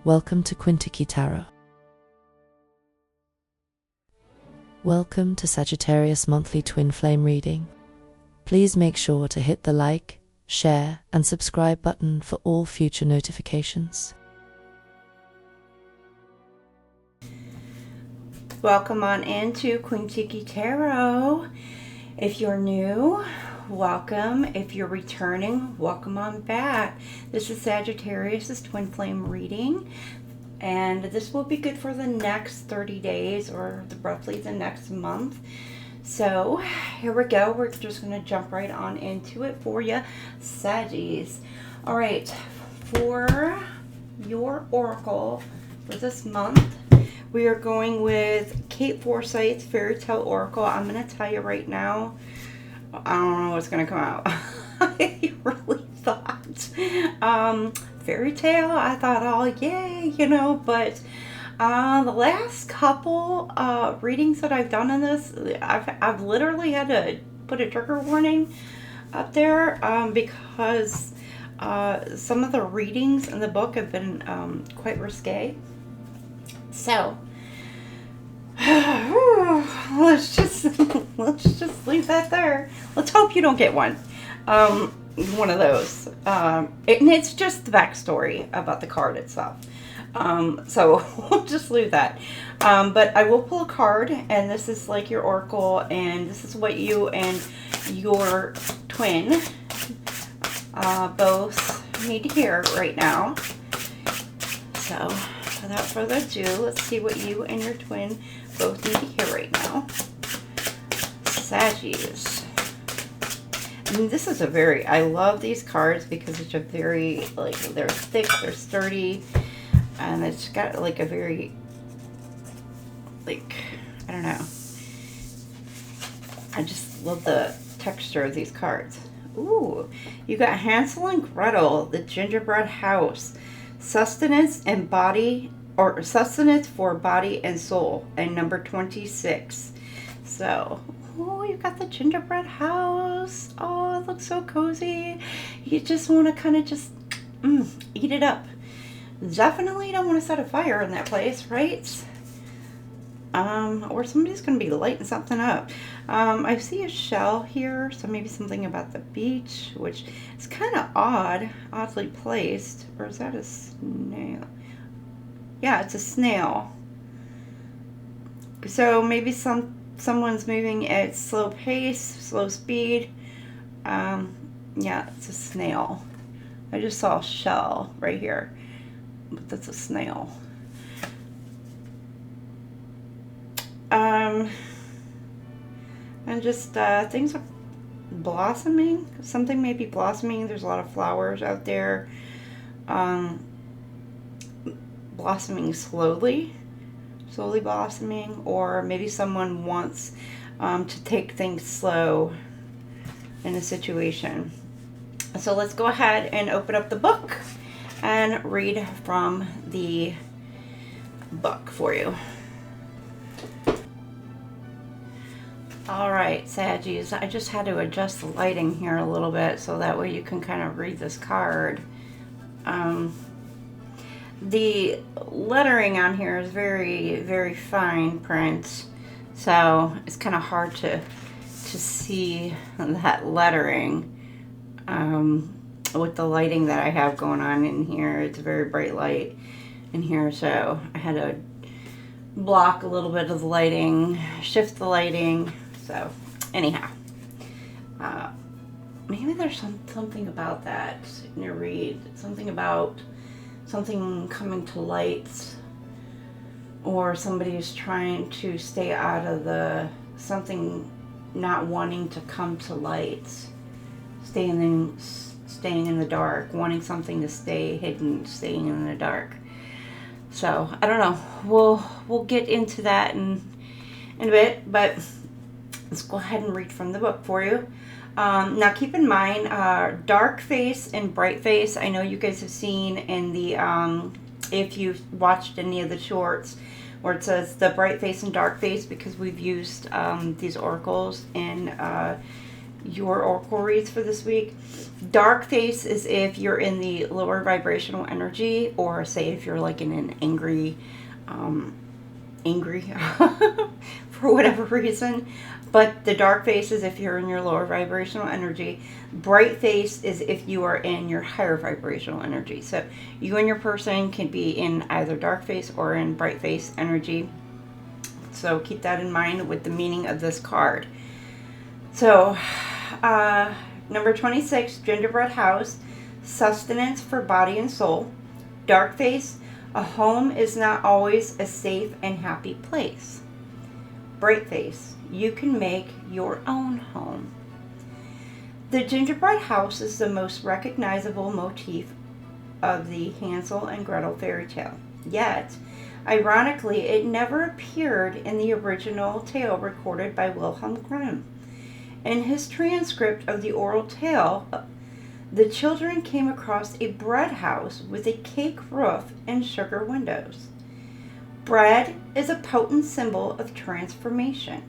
Welcome to QueenTiki Tarot. Welcome to Sagittarius monthly twin flame reading. Please make sure to hit the like, share, and subscribe button for all future notifications. Welcome on into QueenTiki Tarot. If you're new, welcome. If you're returning, welcome on back. This is Sagittarius' twin flame reading, and this will be good for the next 30 days or roughly the next month. So here we go. We're just going to jump right on into it for you, Saggies. All right, for your oracle for this month, we are going with Kate Forsyth's Fairy Tale Oracle. I'm going to tell you right now, I don't know what's going to come out. I really thought fairy tale. I thought, oh, yay, you know, but the last couple readings that I've done in this, I've literally had to put a trigger warning up there because some of the readings in the book have been quite risque. So let's just leave that there. Let's hope you don't get one of those. And it's just the backstory about the card itself. So we'll just leave that. But I will pull a card, and this is like your oracle, and this is what you and your twin both need to hear right now. So without further ado, let's see what you and your twin both need to hear right now. Saggies. And this is a very, I love these cards because it's a very, like, they're thick, they're sturdy, and it's got like a very, like, I don't know. I just love the texture of these cards. Ooh, you got Hansel and Gretel, the gingerbread house. Sustenance and body, or sustenance for body and soul, and number 26. So, oh, you got the gingerbread house. Oh, it looks so cozy. You just want to kind of just eat it up. Definitely don't want to set a fire in that place, right? Or somebody's going to be lighting something up. I see a shell here, so maybe something about the beach, which is kind of oddly placed. Or is that a snail? Yeah, it's a snail. So maybe someone's moving at slow pace, slow speed. Yeah, it's a snail. I just saw a shell right here, but that's a snail. And just things are blossoming. Something may be blossoming. There's a lot of flowers out there. Blossoming slowly blossoming, or maybe someone wants to take things slow in a situation. So let's go ahead and open up the book and read from the book for you. All right, Saggies, I just had to adjust the lighting here a little bit so that way you can kind of read this card. The lettering on here is very, very fine print, so it's kind of hard to see that lettering with the lighting that I have going on in here. It's a very bright light in here, so I had to block a little bit of the lighting, shift the lighting. So anyhow, maybe there's something about that in your read, something about something coming to light, or somebody is trying to stay out of the, something not wanting to come to light, staying in the dark, wanting something to stay hidden, staying in the dark. So I don't know, we'll get into that in a bit, but let's go ahead and read from the book for you. Now keep in mind, dark face and bright face. I know you guys have seen in the, if you've watched any of the shorts where it says the bright face and dark face, because we've used these oracles in your oracle reads for this week. Dark face is if you're in the lower vibrational energy, or say if you're like in an angry for whatever reason. But the dark face is if you're in your lower vibrational energy. Bright face is if you are in your higher vibrational energy. So you and your person can be in either dark face or in bright face energy. So keep that in mind with the meaning of this card. So number 26, gingerbread house, sustenance for body and soul. Dark face, a home is not always a safe and happy place. Bright face, you can make your own home. The gingerbread house is the most recognizable motif of the Hansel and Gretel fairy tale. Yet, ironically, it never appeared in the original tale recorded by Wilhelm Grimm. In his transcript of the oral tale, the children came across a bread house with a cake roof and sugar windows. Bread is a potent symbol of transformation.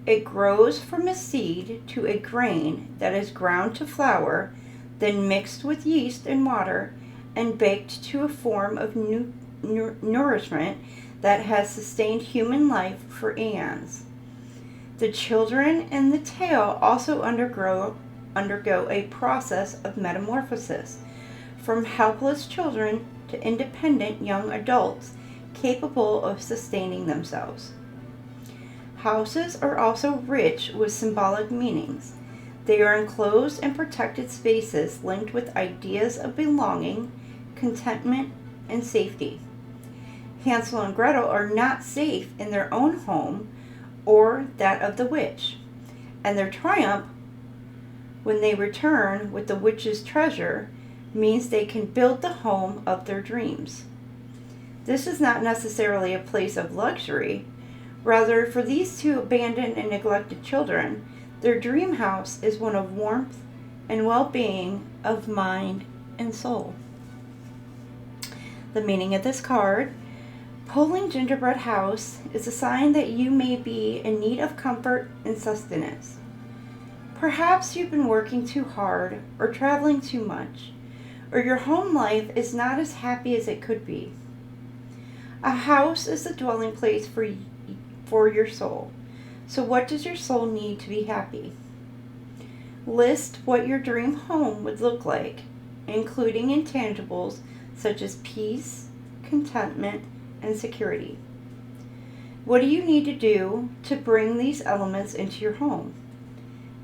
It grows from a seed to a grain that is ground to flour, then mixed with yeast and water, and baked to a form of nourishment that has sustained human life for eons. The children in the tale also undergo a process of metamorphosis, from helpless children to independent young adults capable of sustaining themselves. Houses are also rich with symbolic meanings. They are enclosed and protected spaces linked with ideas of belonging, contentment, and safety. Hansel and Gretel are not safe in their own home or that of the witch, and their triumph when they return with the witch's treasure means they can build the home of their dreams. This is not necessarily a place of luxury. Rather, for these two abandoned and neglected children, their dream house is one of warmth and well-being of mind and soul. The meaning of this card: pulling gingerbread house is a sign that you may be in need of comfort and sustenance. Perhaps you've been working too hard or traveling too much, or your home life is not as happy as it could be. A house is the dwelling place for your soul. So what does your soul need to be happy? List what your dream home would look like, including intangibles such as peace, contentment, and security. What do you need to do to bring these elements into your home?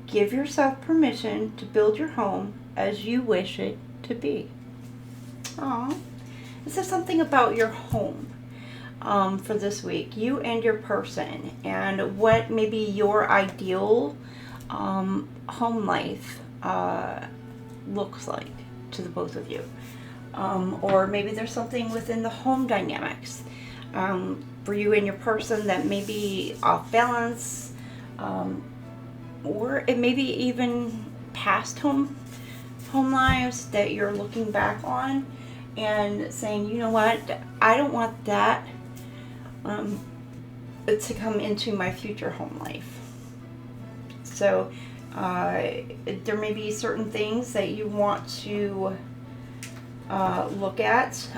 Give yourself permission to build your home as you wish it to be. Aww. This is something about your home for this week, you and your person, and what maybe your ideal home life looks like to the both of you. Or maybe there's something within the home dynamics for you and your person that may be off balance, or it may be even past home lives that you're looking back on and saying, you know what, I don't want that to come into my future home life. So there may be certain things that you want to look at.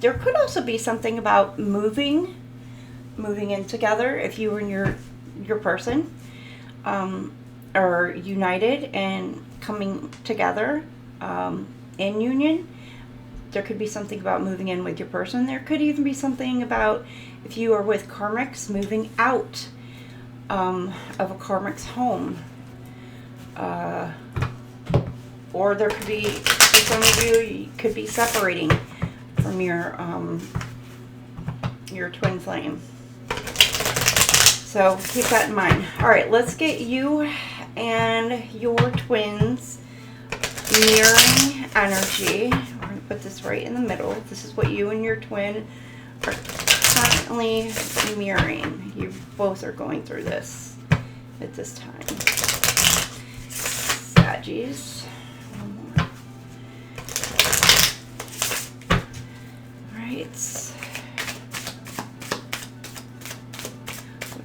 There could also be something about moving in together if you and your person are united and coming together in union. There could be something about moving in with your person. There could even be something about, if you are with karmics, moving out of a karmic's home. Or there could be, for some of you could be separating from your twin flame. So keep that in mind. All right, let's get you and your twins mirroring energy. We're going to put this right in the middle. This is what you and your twin are currently mirroring. You both are going through this at this time. Saggies. One more. All right. So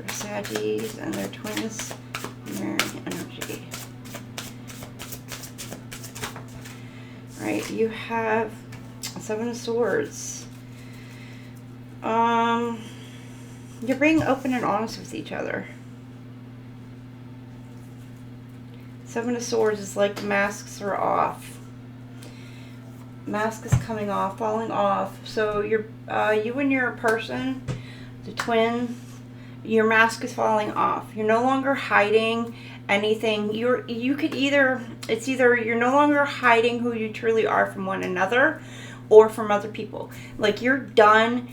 Saggies and their twins mirroring energy. right, you have Seven of Swords. You're being open and honest with each other. Seven of Swords is like the masks are off. Mask is coming off, falling off. So you and your person, the twin, your mask is falling off. You're no longer hiding anything. It's either you're no longer hiding who you truly are from one another or from other people. Like, you're done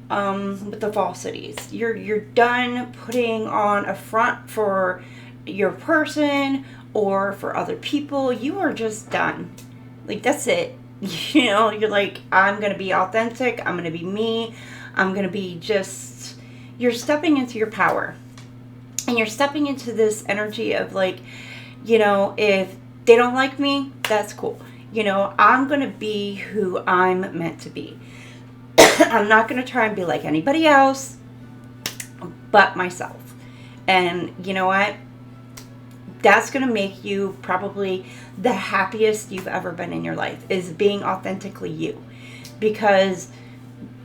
with the falsities. You're done putting on a front for your person or for other people. You are just done. Like, that's it. You know, you're like, I'm going to be authentic. I'm going to be me. I'm going to be just, you're stepping into your power. And you're stepping into this energy of like, you know, if they don't like me, that's cool. You know, I'm going to be who I'm meant to be. I'm not going to try and be like anybody else but myself. And you know what? That's going to make you probably the happiest you've ever been in your life, is being authentically you. Because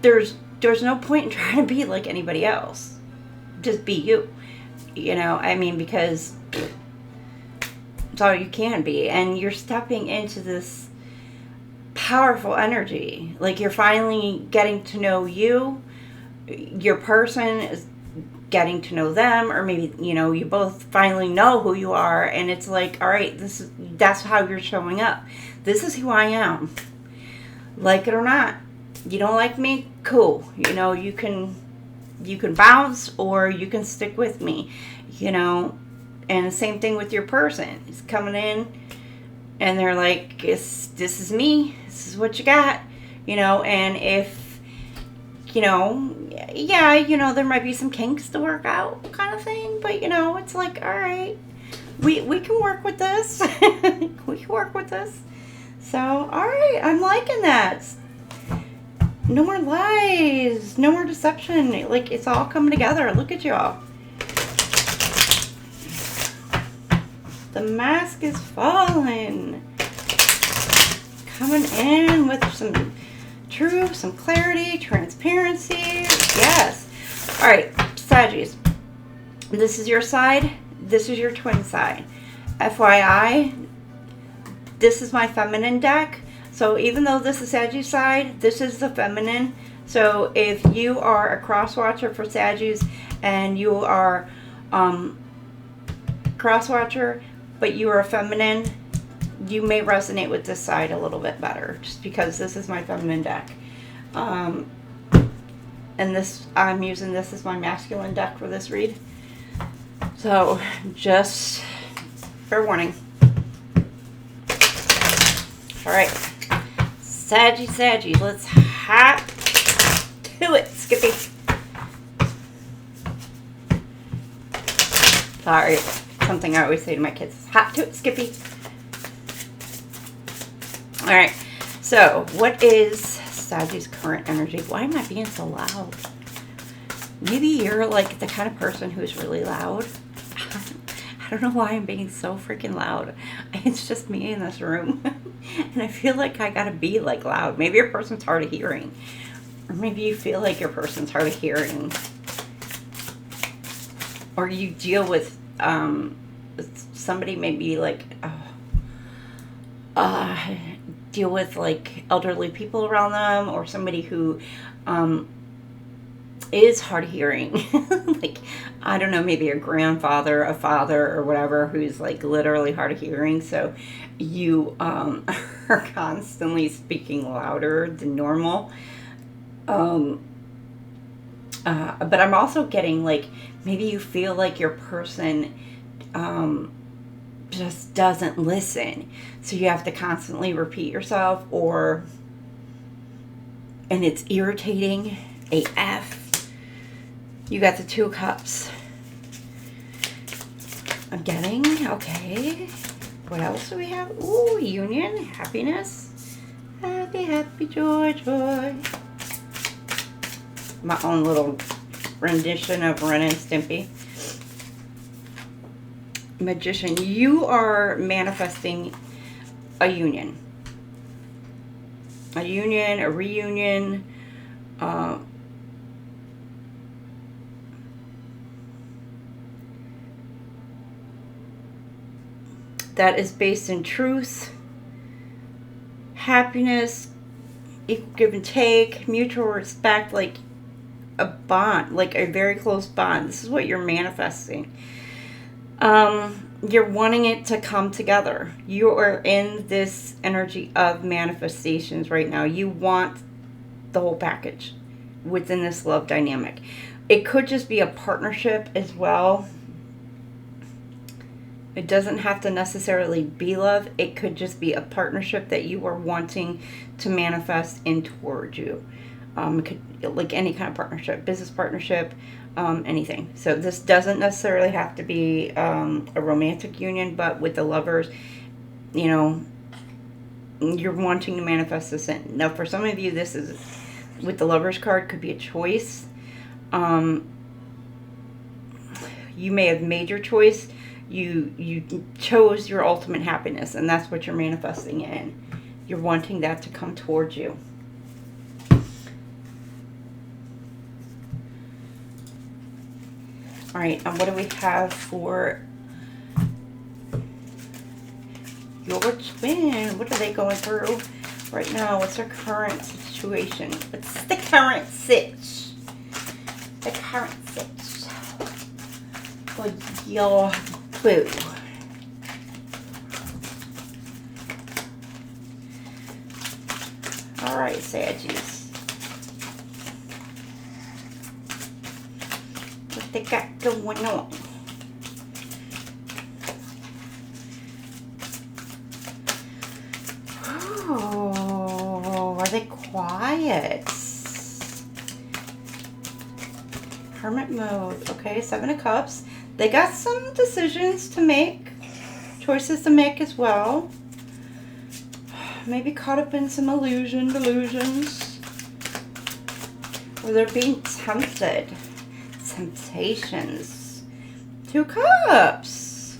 there's no point in trying to be like anybody else. Just be you. You know, I mean, because it's all you can be. And you're stepping into this powerful energy. Like, you're finally getting to know you. Your person is getting to know them, or maybe, you know, you both finally know who you are, and it's like, all right, that's how you're showing up. This is who I am. Like it or not. You don't like me? Cool. You know, you can bounce or you can stick with me, you know. And the same thing with your person. It's coming in and they're like, this is me. This is what you got, you know. And if, you know, yeah, you know, there might be some kinks to work out kind of thing, but you know, it's like, all right, we can work with this. We can work with this. So, all right, I'm liking that. No more lies, no more deception. Like, it's all coming together. Look at y'all. The mask is falling. Coming in with some truth, some clarity, transparency. Yes. All right, Saggies. This is your side. This is your twin side. FYI, this is my feminine deck. So even though this is Saggies side, this is the feminine. So if you are a cross watcher for Saggies and you are cross watcher, but you are a feminine, you may resonate with this side a little bit better, just because this is my feminine deck. And this, I'm using this as my masculine deck for this read. So just fair warning. All right, Saggy, let's hop to it, Skippy. Sorry, something I always say to my kids, hop to it, Skippy. All right, so what is Saggy's current energy? Why am I being so loud? Maybe you're like the kind of person who's really loud. I don't know why I'm being so freaking loud. It's just me in this room. And I feel like I gotta be like loud. Maybe your person's hard of hearing. Or maybe you feel like your person's hard of hearing. Or you deal with somebody maybe like, deal with like elderly people around them, or somebody who is hard of hearing. Like, I don't know, maybe a grandfather, a father, or whatever, who's like literally hard of hearing. So you are constantly speaking louder than normal. But I'm also getting like, maybe you feel like your person just doesn't listen. So you have to constantly repeat yourself, and it's irritating AF. You got the Two of Cups. I'm getting, okay. What else do we have? Ooh, union, happiness. Happy, happy, joy, joy. My own little rendition of Ren and Stimpy. Magician, you are manifesting a union. a union, a reunion, that is based in truth, happiness, equal give and take, mutual respect, like a bond, like a very close bond. This is what you're manifesting. You're wanting it to come together. You are in this energy of manifestations right now. You want the whole package within this love dynamic. It could just be a partnership as well. It doesn't have to necessarily be love. It could just be a partnership that you are wanting to manifest in towards you. It could, like any kind of partnership, business partnership, anything. So this doesn't necessarily have to be a romantic union, but with the lovers, you know, you're wanting to manifest this in. Now, for some of you, this is, with the lovers card, could be a choice. You may have made your choice. You chose your ultimate happiness, and that's what you're manifesting in. You're wanting that to come towards you. All right, and what do we have for your twin? What are they going through right now? What's their current situation? What's the current sitch? The current sitch for your boo. All right, Saggies. What they got going on? Oh, are they quiet? Hermit mode. Okay, Seven of Cups. They got some decisions to make, choices to make as well. Maybe caught up in some delusions. Or they're being tempted. Temptations. Two Cups.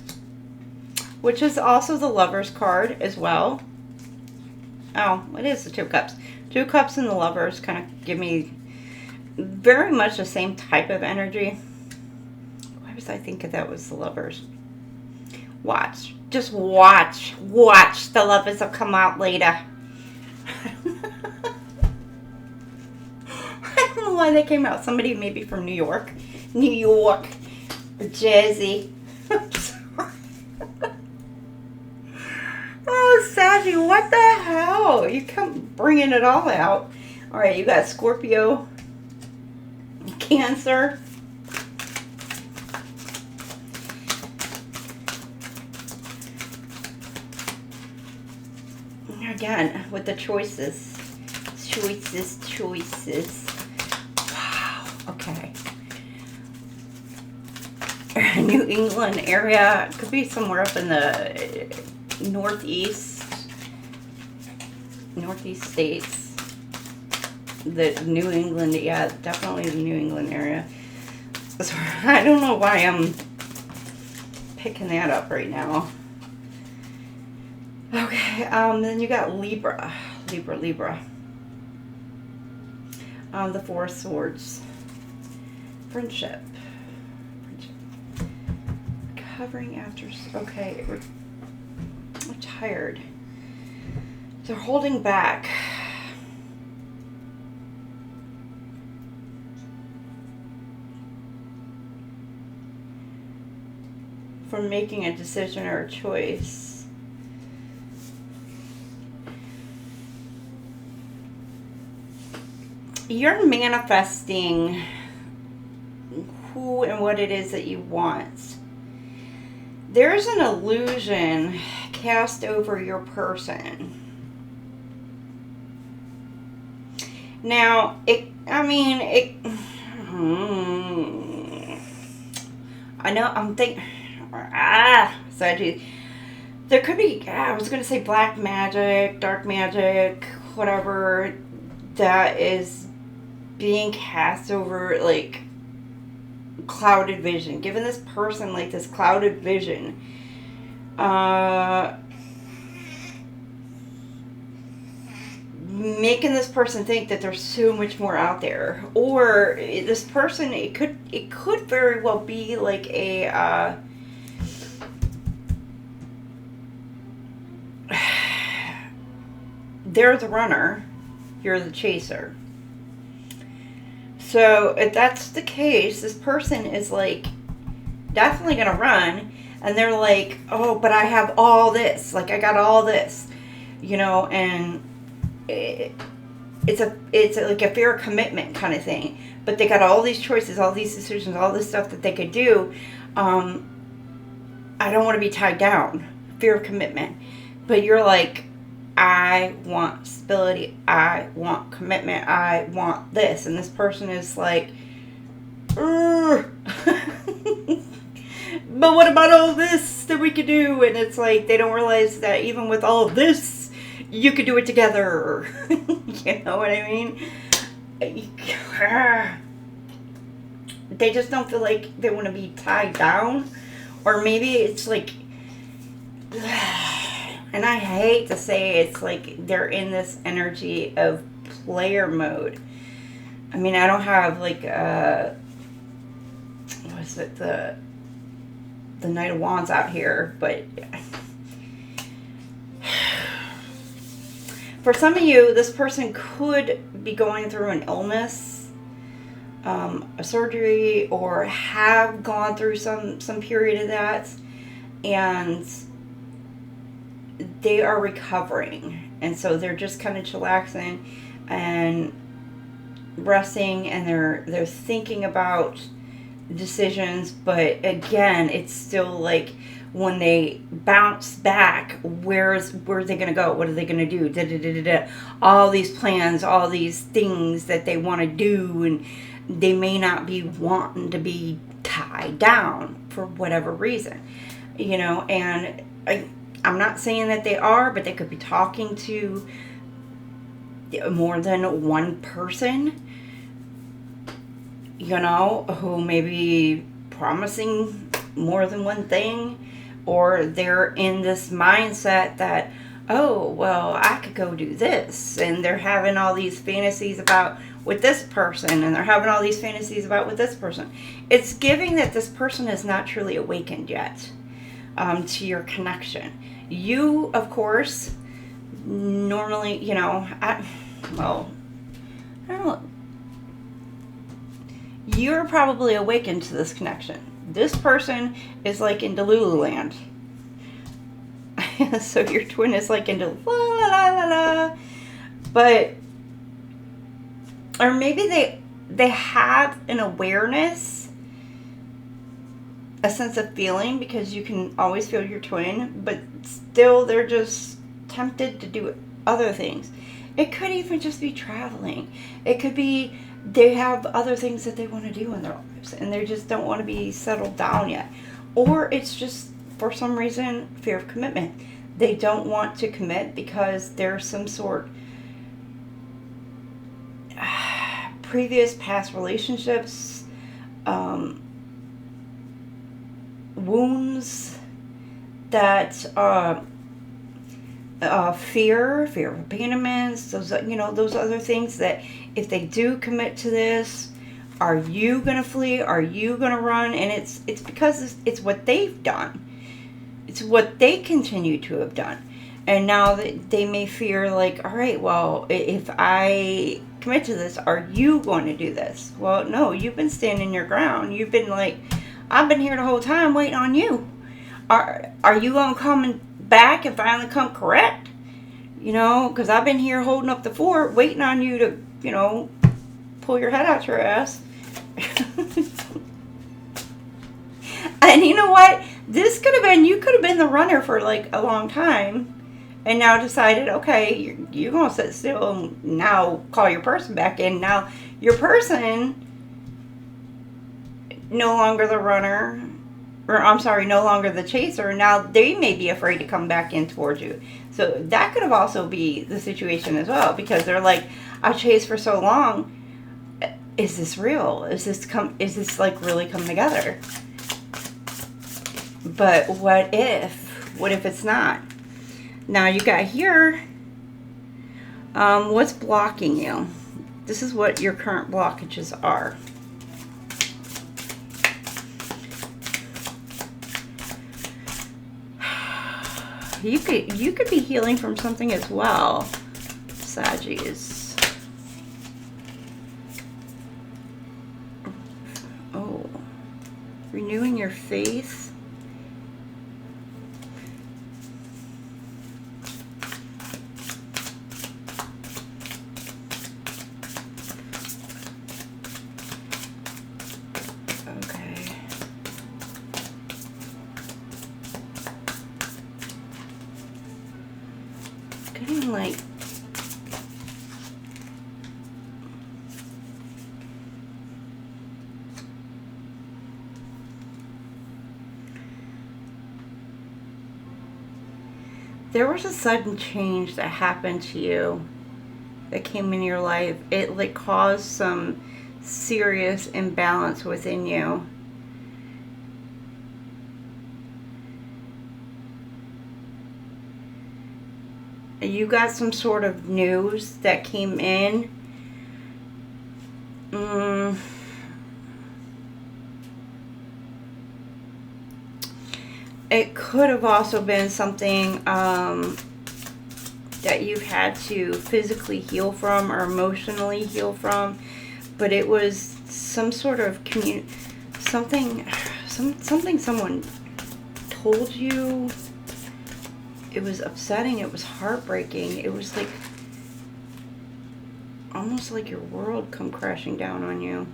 Which is also the Lovers card as well. Oh, it is the Two Cups. Two Cups and the Lovers kind of give me very much the same type of energy. Why was I thinking that was the Lovers? Watch. Just watch. Watch. The Lovers will come out later. I don't know why they came out. Somebody maybe from New York. New York. Or Jersey. Oh, Saggy, what the hell? You come bringing it all out. All right, you got Scorpio, Cancer. Again, with the choices. Choices. Wow, okay. New England area. Could be somewhere up in the northeast states. The New England, yeah, definitely the New England area. So I don't know why I'm picking that up right now. Okay, then you got Libra. The Four of Swords. Friendship. Covering after, okay, we're tired. They're holding back. From making a decision or a choice. You're manifesting who and what it is that you want. There's an illusion cast over your person. Now, I know, I'm thinking, Saggy. There could be, I was going to say black magic, dark magic, whatever, that is being cast over, like, clouded vision. Giving this person, like, this clouded vision. making this person think that there's so much more out there. Or this person, it could very well be like a they're the runner, you're the chaser. So if that's the case, this person is like definitely gonna run, and they're like, oh, but I have all this, like I got all this, you know, and it's like a fear of commitment kind of thing. But they got all these choices, all these decisions, all this stuff that they could do. I don't want to be tied down. Fear of commitment. But you're like, I want stability. I want commitment. I want this. And this person is like, but what about all this that we could do? And it's like, they don't realize that even with all of this, you could do it together. You know what I mean? They just don't feel like they want to be tied down. Or maybe it's like, and I hate to say it's like they're in this energy of player mode. I mean, I don't have like what is it, the Knight of Wands out here, but for some of you, this person could be going through an illness, a surgery, or have gone through some period of that, and they are recovering. And so they're just kind of chillaxing and resting, and they're thinking about decisions. But again, it's still like when they bounce back, where are they going to go? What are they going to do? All these plans, all these things that they want to do, and they may not be wanting to be tied down for whatever reason, you know. And I'm not saying that they are, but they could be talking to more than one person, you know, who may be promising more than one thing. Or they're in this mindset that, oh, well, I could go do this. And they're having all these fantasies about with this person. And they're having all these fantasies about with this person. It's giving that this person is not truly awakened yet to your connection. You, of course, normally, you know, I don't know. You're probably awakened to this connection. This person is like in Delulu land. So your twin is like into la la la la la. But, or maybe they have an awareness, a sense of feeling, because you can always feel your twin, but still they're just tempted to do other things. It could even just be traveling. It could be they have other things that they want to do in their lives, and they just don't want to be settled down yet. Or it's just, for some reason, fear of commitment. They don't want to commit because there's some sort previous past relationships, wounds that fear of abandonments, those, you know, those other things that if they do commit to this, are you gonna flee? Are you gonna run? And it's because it's what they've done. It's what they continue to have done. And now they may fear, like, all right, well, if I commit to this, are you going to do this? Well, no, you've been standing your ground. You've been like, I've been here the whole time waiting on you. Are you going to come back and finally come correct? You know, because I've been here holding up the fort, waiting on you to, you know, pull your head out your ass. And you know what? This could have been, you could have been the runner for like a long time, and now decided, okay, you're going to sit still and now call your person back in. Now your person, no longer the runner, or I'm sorry, no longer the chaser. Now they may be afraid to come back in towards you. So that could have also be the situation as well, because they're like, I chased for so long. Is this real? Is this like really come together? But what if it's not? Now you got here What's blocking you? This is what your current blockages are. You could be healing from something as well, Saggies. Oh, renewing your faith. Getting like there was a sudden change that happened to you that came in your life. It like caused some serious imbalance within you. You got some sort of news that came in. It could have also been something that you've had to physically heal from or emotionally heal from, but it was some sort of something someone told you. It was upsetting. It was heartbreaking. It was like almost like your world come crashing down on you.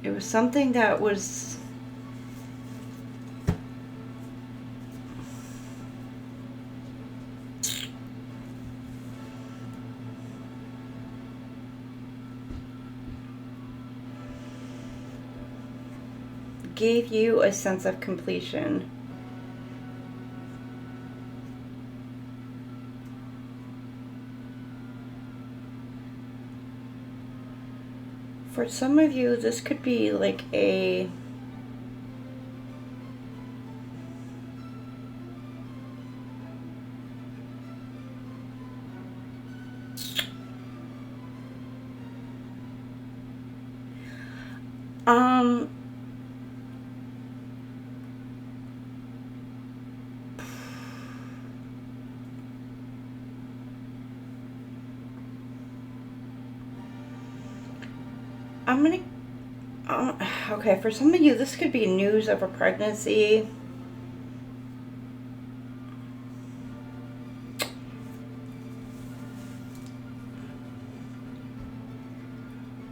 It was something that was gave you a sense of completion. For some of you, this could be like a I'm gonna okay, for some of you, this could be news of a pregnancy.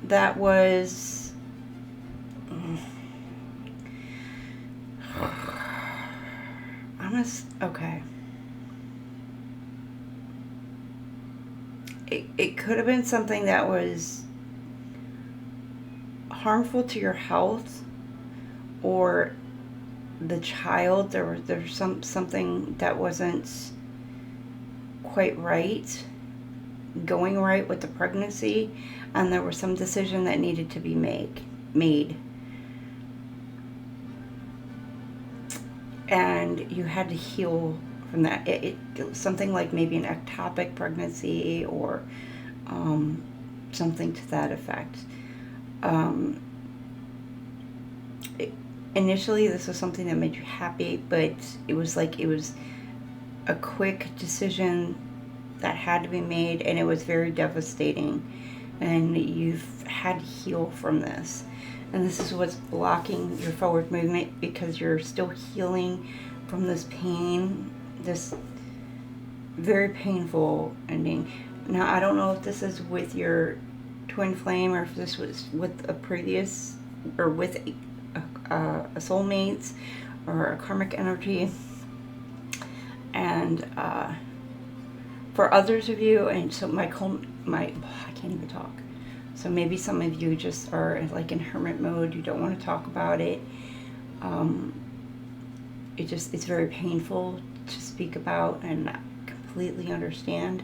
That was okay. It could have been something that was harmful to your health or the child. There's something that wasn't quite right, going right with the pregnancy, and there was some decision that needed to be made. And you had to heal from that. It something like maybe an ectopic pregnancy or something to that effect. Initially, this was something that made you happy, but it was a quick decision that had to be made, and it was very devastating. And you've had to heal from this. And this is what's blocking your forward movement, because you're still healing from this pain, this very painful ending. Now, I don't know if this is with your twin flame or if this was with a previous, or with a soulmate or a karmic energy. And for others of you, and so I can't even talk. So maybe some of you just are like in hermit mode. You don't want to talk about it. It's very painful to speak about, and I completely understand.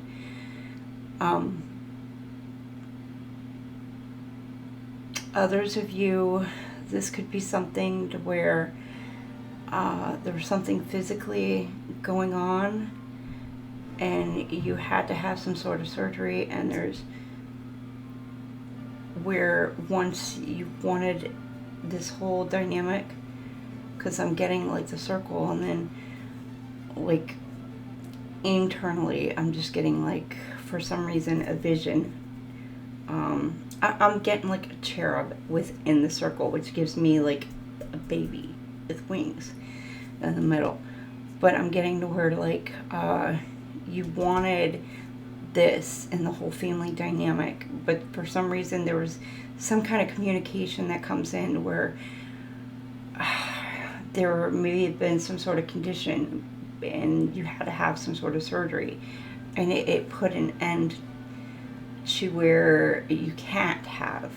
Others of you, this could be something to where there was something physically going on and you had to have some sort of surgery, and there's where once you wanted this whole dynamic, because I'm getting like the circle, and then like internally I'm just getting like, for some reason, a vision. I'm getting like a cherub within the circle, which gives me like a baby with wings in the middle. But I'm getting to where like you wanted this and the whole family dynamic, but for some reason there was some kind of communication that comes in where there may have been some sort of condition and you had to have some sort of surgery, and it put an end to where you can't have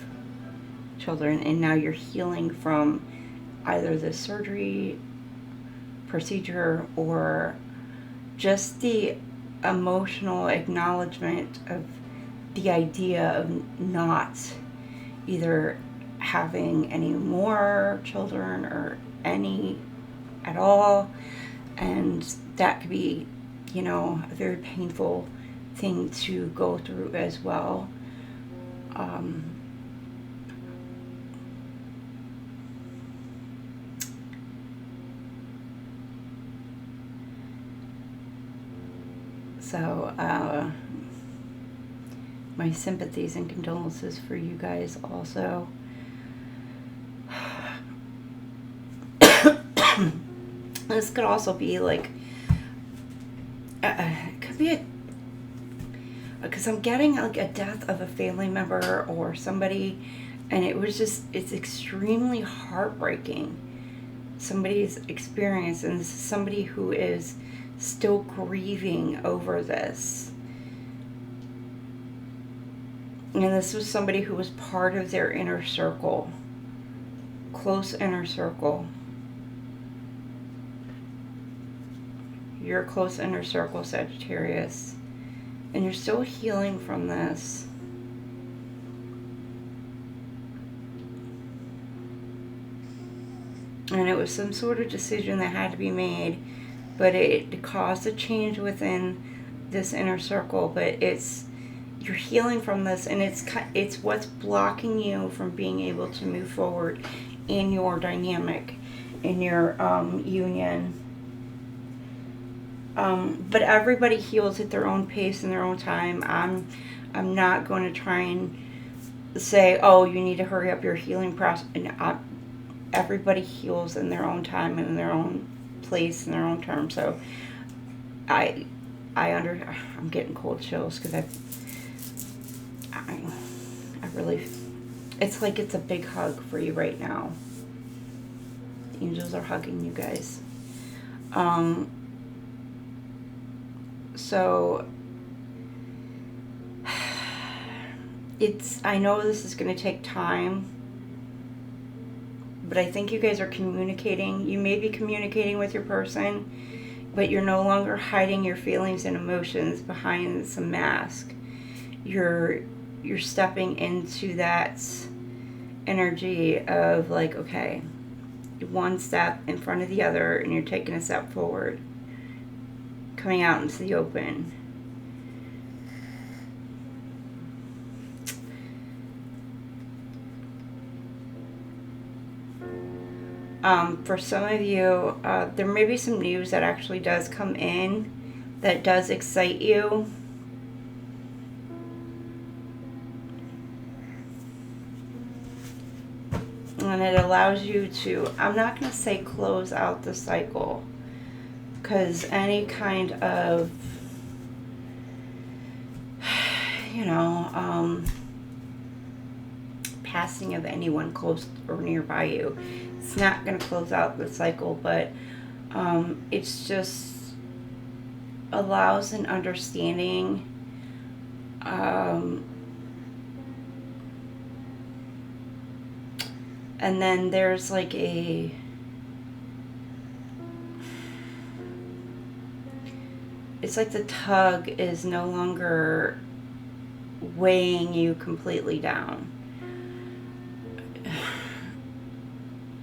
children, and now you're healing from either the surgery procedure or just the emotional acknowledgement of the idea of not either having any more children or any at all. And that could be, you know, a very painful thing to go through as well. So, my sympathies and condolences for you guys also. This could also be like, it could be because I'm getting like a death of a family member or somebody, and it's extremely heartbreaking. Somebody's experience, and this is somebody who is still grieving over this. And this was somebody who was part of their inner circle, close inner circle. Your close inner circle, Sagittarius. And you're still healing from this. And it was some sort of decision that had to be made, but it caused a change within this inner circle. But you're healing from this, and it's what's blocking you from being able to move forward in your dynamic, in your union. But everybody heals at their own pace and their own time. I'm not going to try and say, oh, you need to hurry up your healing process. Everybody heals in their own time and in their own place and their own terms. So I'm getting cold chills because I really, it's like it's a big hug for you right now. The angels are hugging you guys. So I know this is going to take time, but I think you guys are communicating. You may be communicating with your person, but you're no longer hiding your feelings and emotions behind some mask. You're stepping into that energy of like, okay, one step in front of the other, and you're taking a step forward, coming out into the open. For some of you, there may be some news that actually does come in that does excite you. And it allows you to, I'm not going to say close out the cycle, because any kind of, you know, passing of anyone close or nearby you, it's not going to close out the cycle, but it's just allows an understanding. And then there's like it's like the tug is no longer weighing you completely down.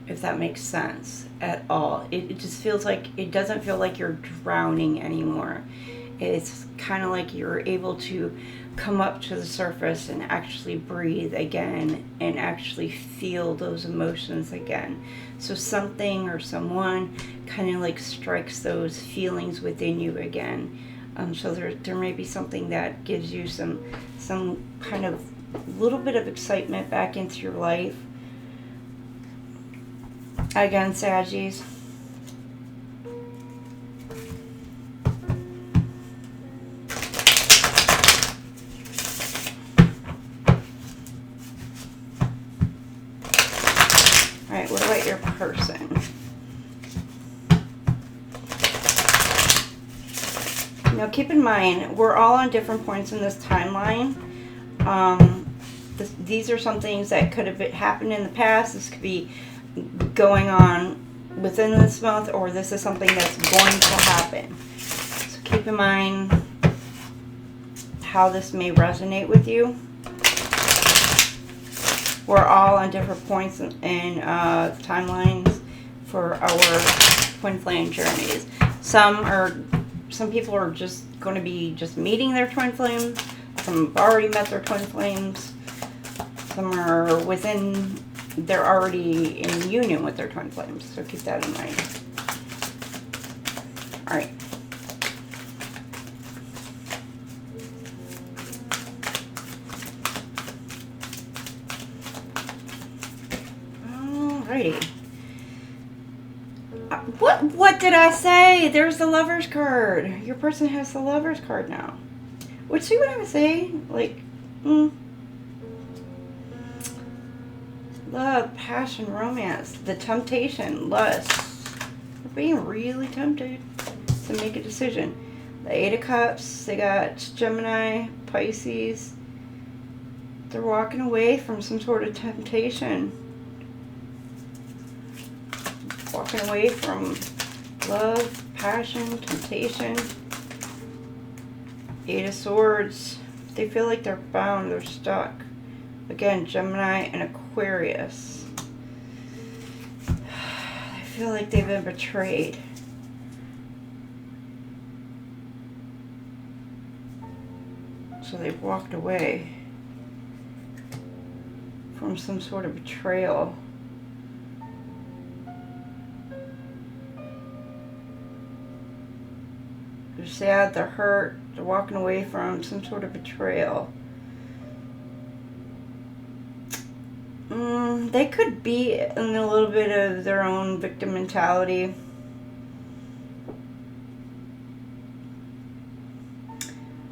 If that makes sense at all. It just feels like, it doesn't feel like you're drowning anymore. It's kind of like you're able to come up to the surface and actually breathe again and actually feel those emotions again. So something or someone kind of like strikes those feelings within you again. So there may be something that gives you some kind of little bit of excitement back into your life. Again, Saggies. Alright, what about your person? Now keep in mind, we're all on different points in this timeline. These are some things that could have happened in the past. This could be going on within this month, or this is something that's going to happen. So keep in mind how this may resonate with you. We're all on different points in timelines for our twin flame journeys. Some people are just going to be just meeting their twin flames. Some have already met their twin flames. Some are they're already in union with their twin flames. So keep that in mind. All right. Alrighty. What did I say? There's the Lover's card. Your person has the Lover's card now. Which, see what I was saying? Like, love, passion, romance, the temptation, lust. They're being really tempted to make a decision. The Eight of Cups, they got Gemini, Pisces. They're walking away from some sort of temptation. Walking away from love, passion, temptation. Eight of Swords. They feel like they're bound, they're stuck. Again, Gemini and Aquarius. I feel like they've been betrayed. So they've walked away from some sort of betrayal. They're sad, they're hurt, they're walking away from some sort of betrayal. They could be in a little bit of their own victim mentality.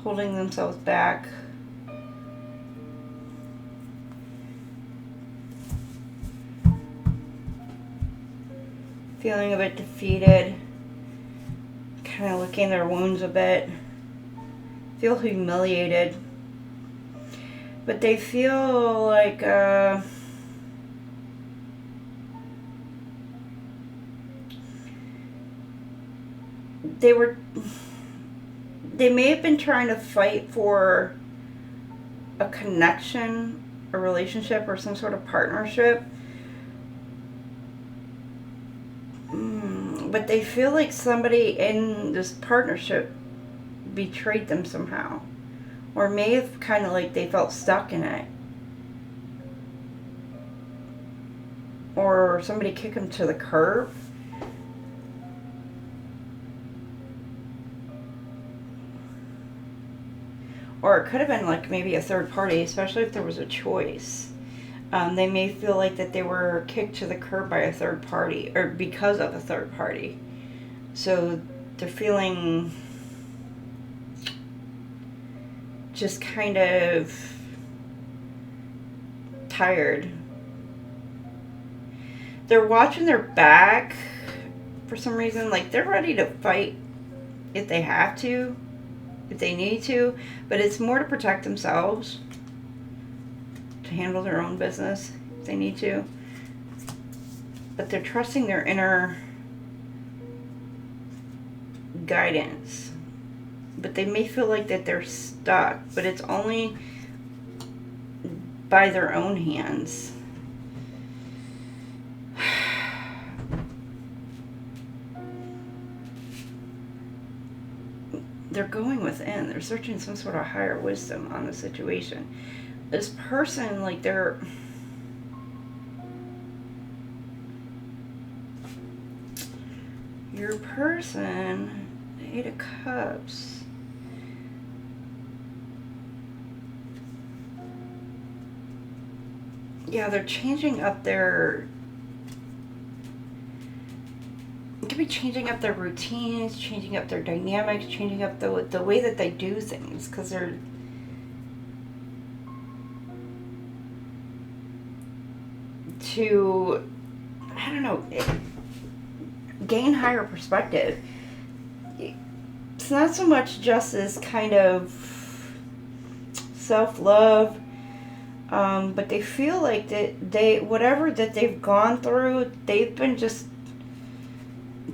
Holding themselves back. Feeling a bit defeated. Kind of licking their wounds a bit. Feel humiliated. But they feel like they may have been trying to fight for a connection, a relationship, or some sort of partnership. But they feel like somebody in this partnership betrayed them somehow. Or may have kind of like they felt stuck in it. Or somebody kicked them to the curb. Or it could have been like maybe a third party, especially if there was a choice. They may feel like that they were kicked to the curb by a third party, or because of a third party. So they're feeling just kind of tired. They're watching their back for some reason. Like they're ready to fight if they have to, if they need to, but it's more to protect themselves, to handle their own business if they need to. But they're trusting their inner guidance. But they may feel like that they're stuck, but it's only by their own hands. they're going within. They're searching some sort of higher wisdom on the situation. This person, like, your person, the 8 of Cups. Yeah, they're changing up their... It could be changing up their routines, changing up their dynamics, changing up the way that they do things, because they're... to, I don't know, gain higher perspective. It's not so much just this kind of self-love, but they feel like that whatever that they've gone through, they've been just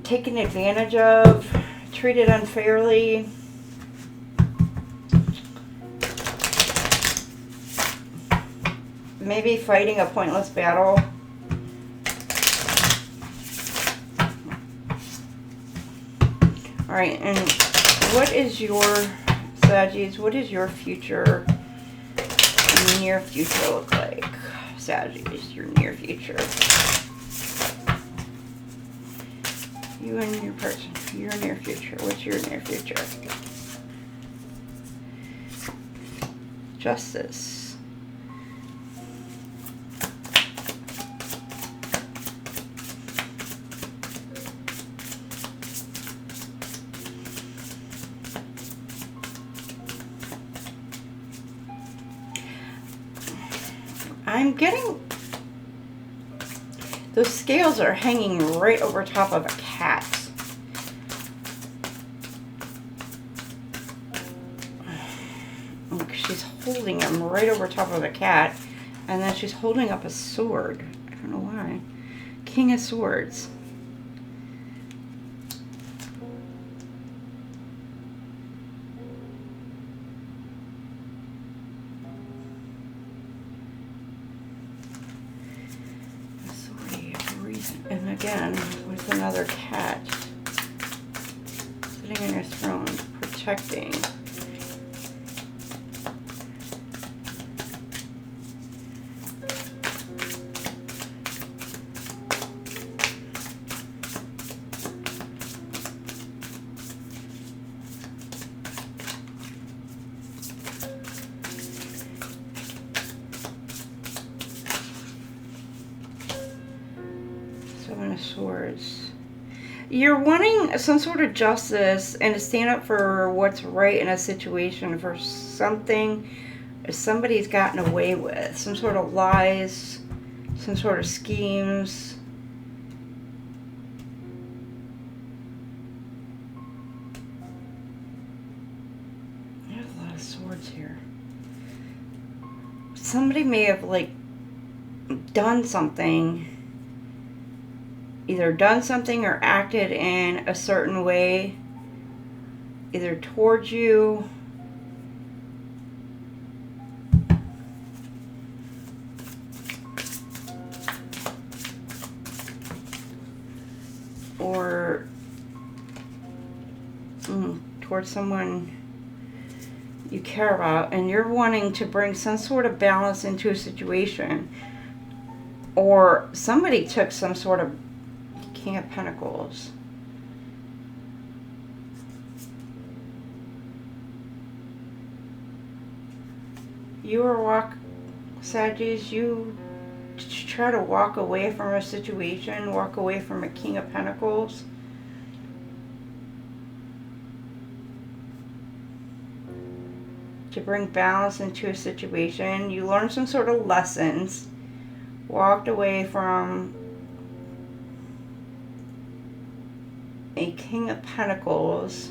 taken advantage of, treated unfairly. Maybe fighting a pointless battle. Alright, and what is your, Saggies, what is your future, near future look like? Saggies, your near future. You and your person, your near future. What's your near future? Justice. I'm getting, those scales are hanging right over top of a cat. Look, she's holding him right over top of a cat, and then she's holding up a sword. I don't know why. King of Swords. And again, with another cat sitting on your throne, protecting. Seven of Swords. You're wanting some sort of justice and to stand up for what's right in a situation, for something somebody's gotten away with. Some sort of lies, some sort of schemes. There's a lot of swords here. Somebody may have, like, done something, either done something or acted in a certain way, either towards you or towards someone you care about, and you're wanting to bring some sort of balance into a situation, or somebody took some sort of King of Pentacles. You are Saggies, you try to walk away from a situation, walk away from a King of Pentacles. To bring balance into a situation. You learn some sort of lessons. Walked away from a King of Pentacles.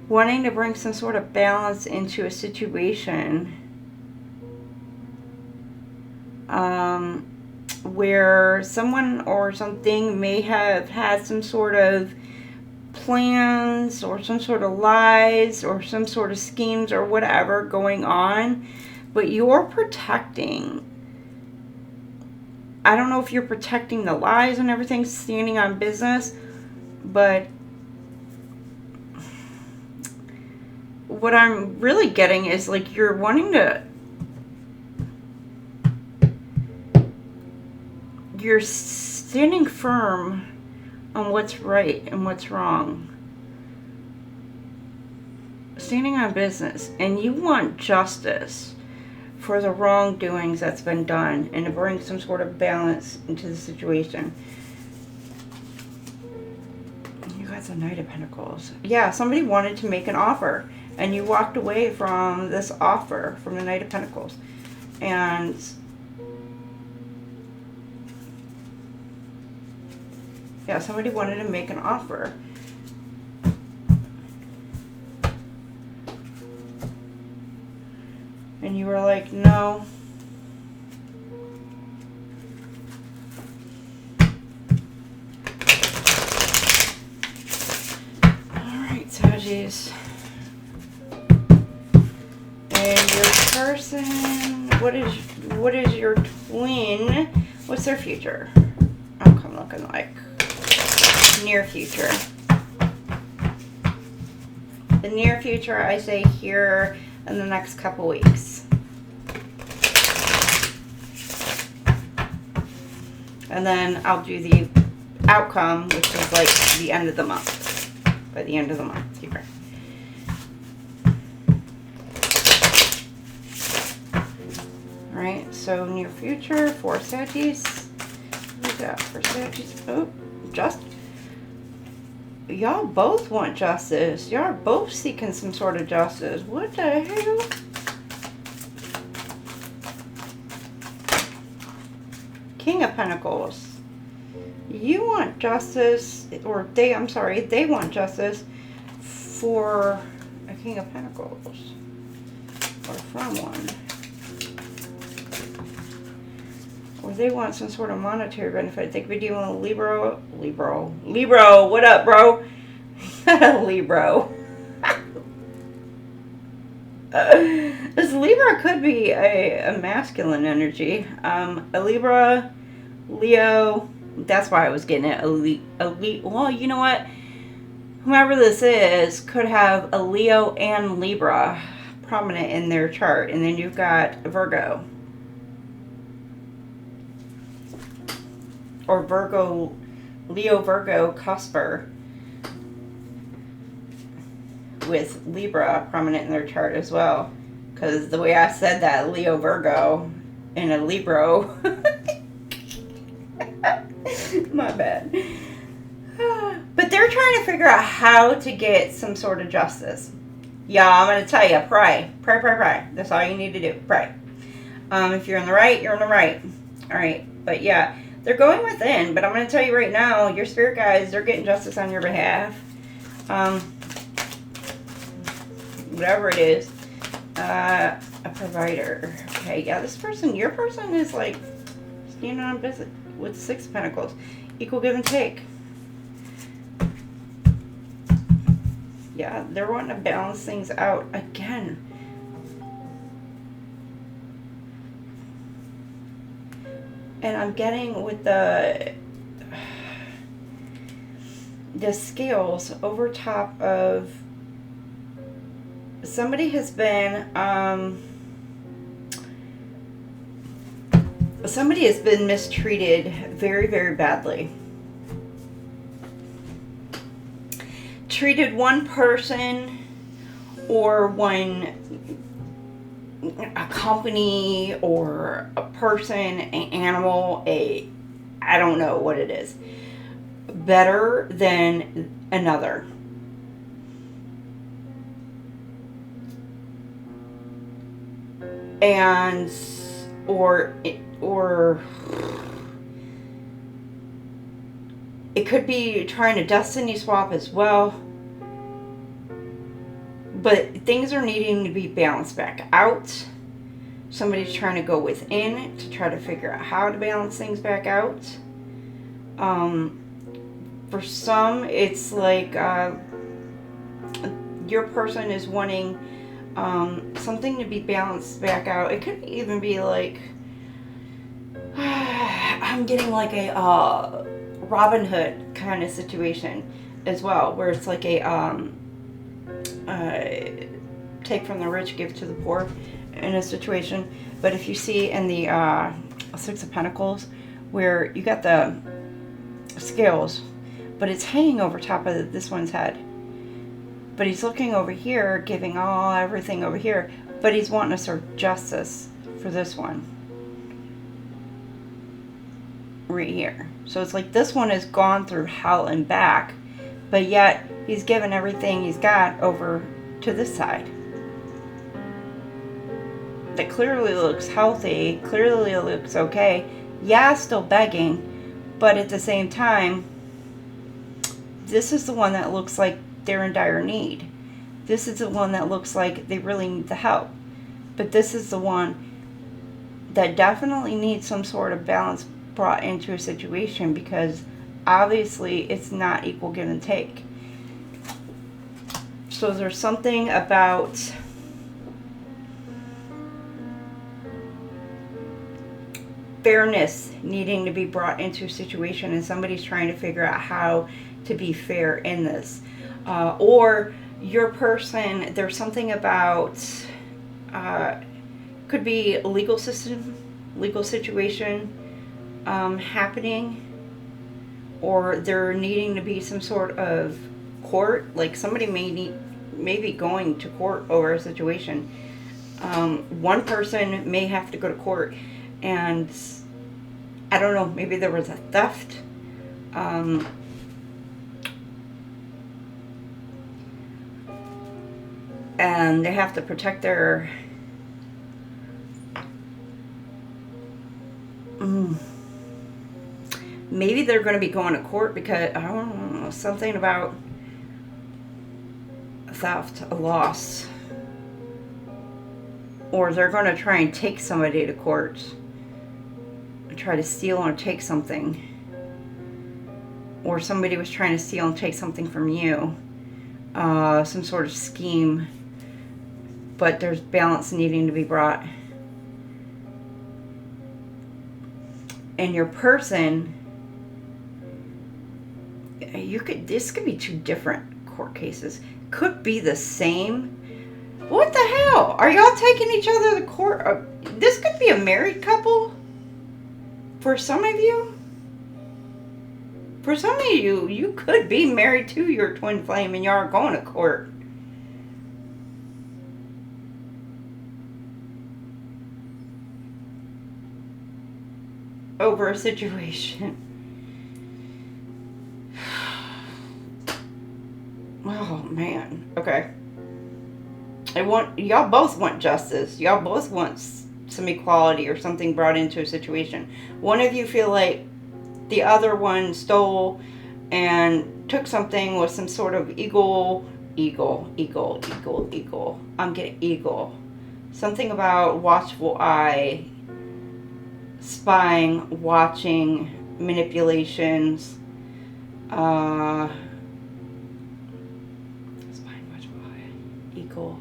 Wanting to bring some sort of balance into a situation where someone or something may have had some sort of plans or some sort of lies or some sort of schemes or whatever going on, But you're protecting. I don't know if you're protecting the lies and everything, standing on business, but what I'm really getting is like you're wanting to, you're standing firm on what's right and what's wrong. Standing on business, and you want justice for the wrongdoings that's been done and to bring some sort of balance into the situation. You got the Knight of Pentacles. Yeah, somebody wanted to make an offer and you walked away from this offer from the Knight of Pentacles. And yeah, somebody wanted to make an offer. And you were like, no. Alright, Saggies. And your person, what is your twin? What's their future? I'm looking like near future. The near future, I say here in the next couple weeks. And then I'll do the outcome, which is like the end of the month. By the end of the month here. Alright, so near future for Saggies. What we got for Saggies? Oh, y'all both want justice. Y'all are both seeking some sort of justice. What the hell? King of Pentacles. You want justice, or they want justice for a King of Pentacles. Or from one. Or they want some sort of monetary benefit. They could be dealing with Libra, what up, bro? Libra. This Libra could be a masculine energy. A Libra, Leo, that's why I was getting it. Well, you know what? Whoever this is could have a Leo and Libra prominent in their chart. And then you've got Virgo. Or Virgo, Leo, Virgo, cusper with Libra prominent in their chart as well. Because the way I said that, Leo, Virgo, and a Libra. My bad. But they're trying to figure out how to get some sort of justice. Yeah, I'm going to tell you, pray. Pray, pray, pray. That's all you need to do. Pray. If you're in the right, you're in the right. Alright, but yeah. They're going within, but I'm going to tell you right now, your spirit guides, they're getting justice on your behalf. Whatever it is. A provider. Okay, yeah, this person, your person is like standing on business with 6 of Pentacles. Equal give and take. Yeah, they're wanting to balance things out again. And I'm getting with the scales over top of somebody has been mistreated very, very badly. Treated one person or a company or a person, an animal, I don't know what it is, better than another. And or it could be trying to destiny swap as well. But things are needing to be balanced back out. Somebody's trying to go within to try to figure out how to balance things back out. For some, it's like your person is wanting something to be balanced back out. It could even be like, I'm getting like a Robin Hood kind of situation as well, where it's like a take from the rich, give to the poor in a situation. But if you see in the Six of Pentacles, where you got the scales, but it's hanging over top of this one's head. But he's looking over here, giving everything over here, but he's wanting to serve justice for this one. Right here. So it's like this one has gone through hell and back, but yet he's given everything he's got over to this side. That clearly looks healthy, clearly looks okay. Yeah, still begging, but at the same time, this is the one that looks like they're in dire need. This is the one that looks like they really need the help. But this is the one that definitely needs some sort of balance brought into a situation, because obviously it's not equal give and take. So there's something about fairness needing to be brought into a situation, and somebody's trying to figure out how to be fair in this. Or your person, there's something about, could be a legal system, legal situation happening, or there needing to be some sort of court, like somebody may be going to court over a situation. One person may have to go to court, and I don't know, maybe there was a theft. And they have to protect their maybe they're going to be going to court because, I don't know, something about theft, a loss. Or they're going to try and take somebody to court. Try to steal or take something. Or somebody was trying to steal and take something from you. Some sort of scheme. But there's balance needing to be brought. And your person, this could be two different court cases. Could be the same. What the hell? Are y'all taking each other to court? This could be a married couple. For some of you. For some of you, you could be married to your twin flame and y'all are going to court. Over a situation. Oh man. Okay. Y'all both want justice. Y'all both want some equality or something brought into a situation. One of you feel like the other one stole and took something with some sort of eagle. I'm getting eagle. Something about watchful eye, spying, watching, manipulations, spying, watchful eye, eagle.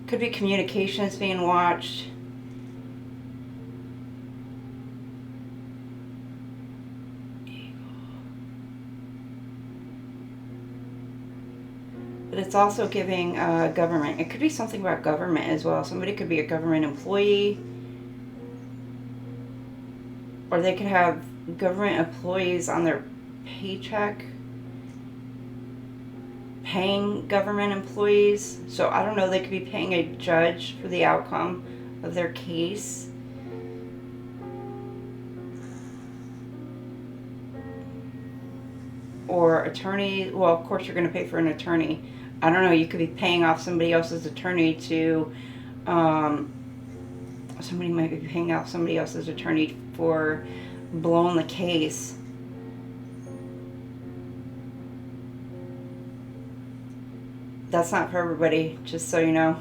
Could be communications being watched. But it's also giving government. It could be something about government as well. Somebody could be a government employee. Or they could have government employees on their paycheck. Paying government employees. So I don't know, they could be paying a judge for the outcome of their case. Or attorney. Well, of course you're going to pay for an attorney. I don't know, you could be paying off somebody else's attorney to, somebody might be paying off somebody else's attorney for blowing the case. That's not for everybody, just so you know.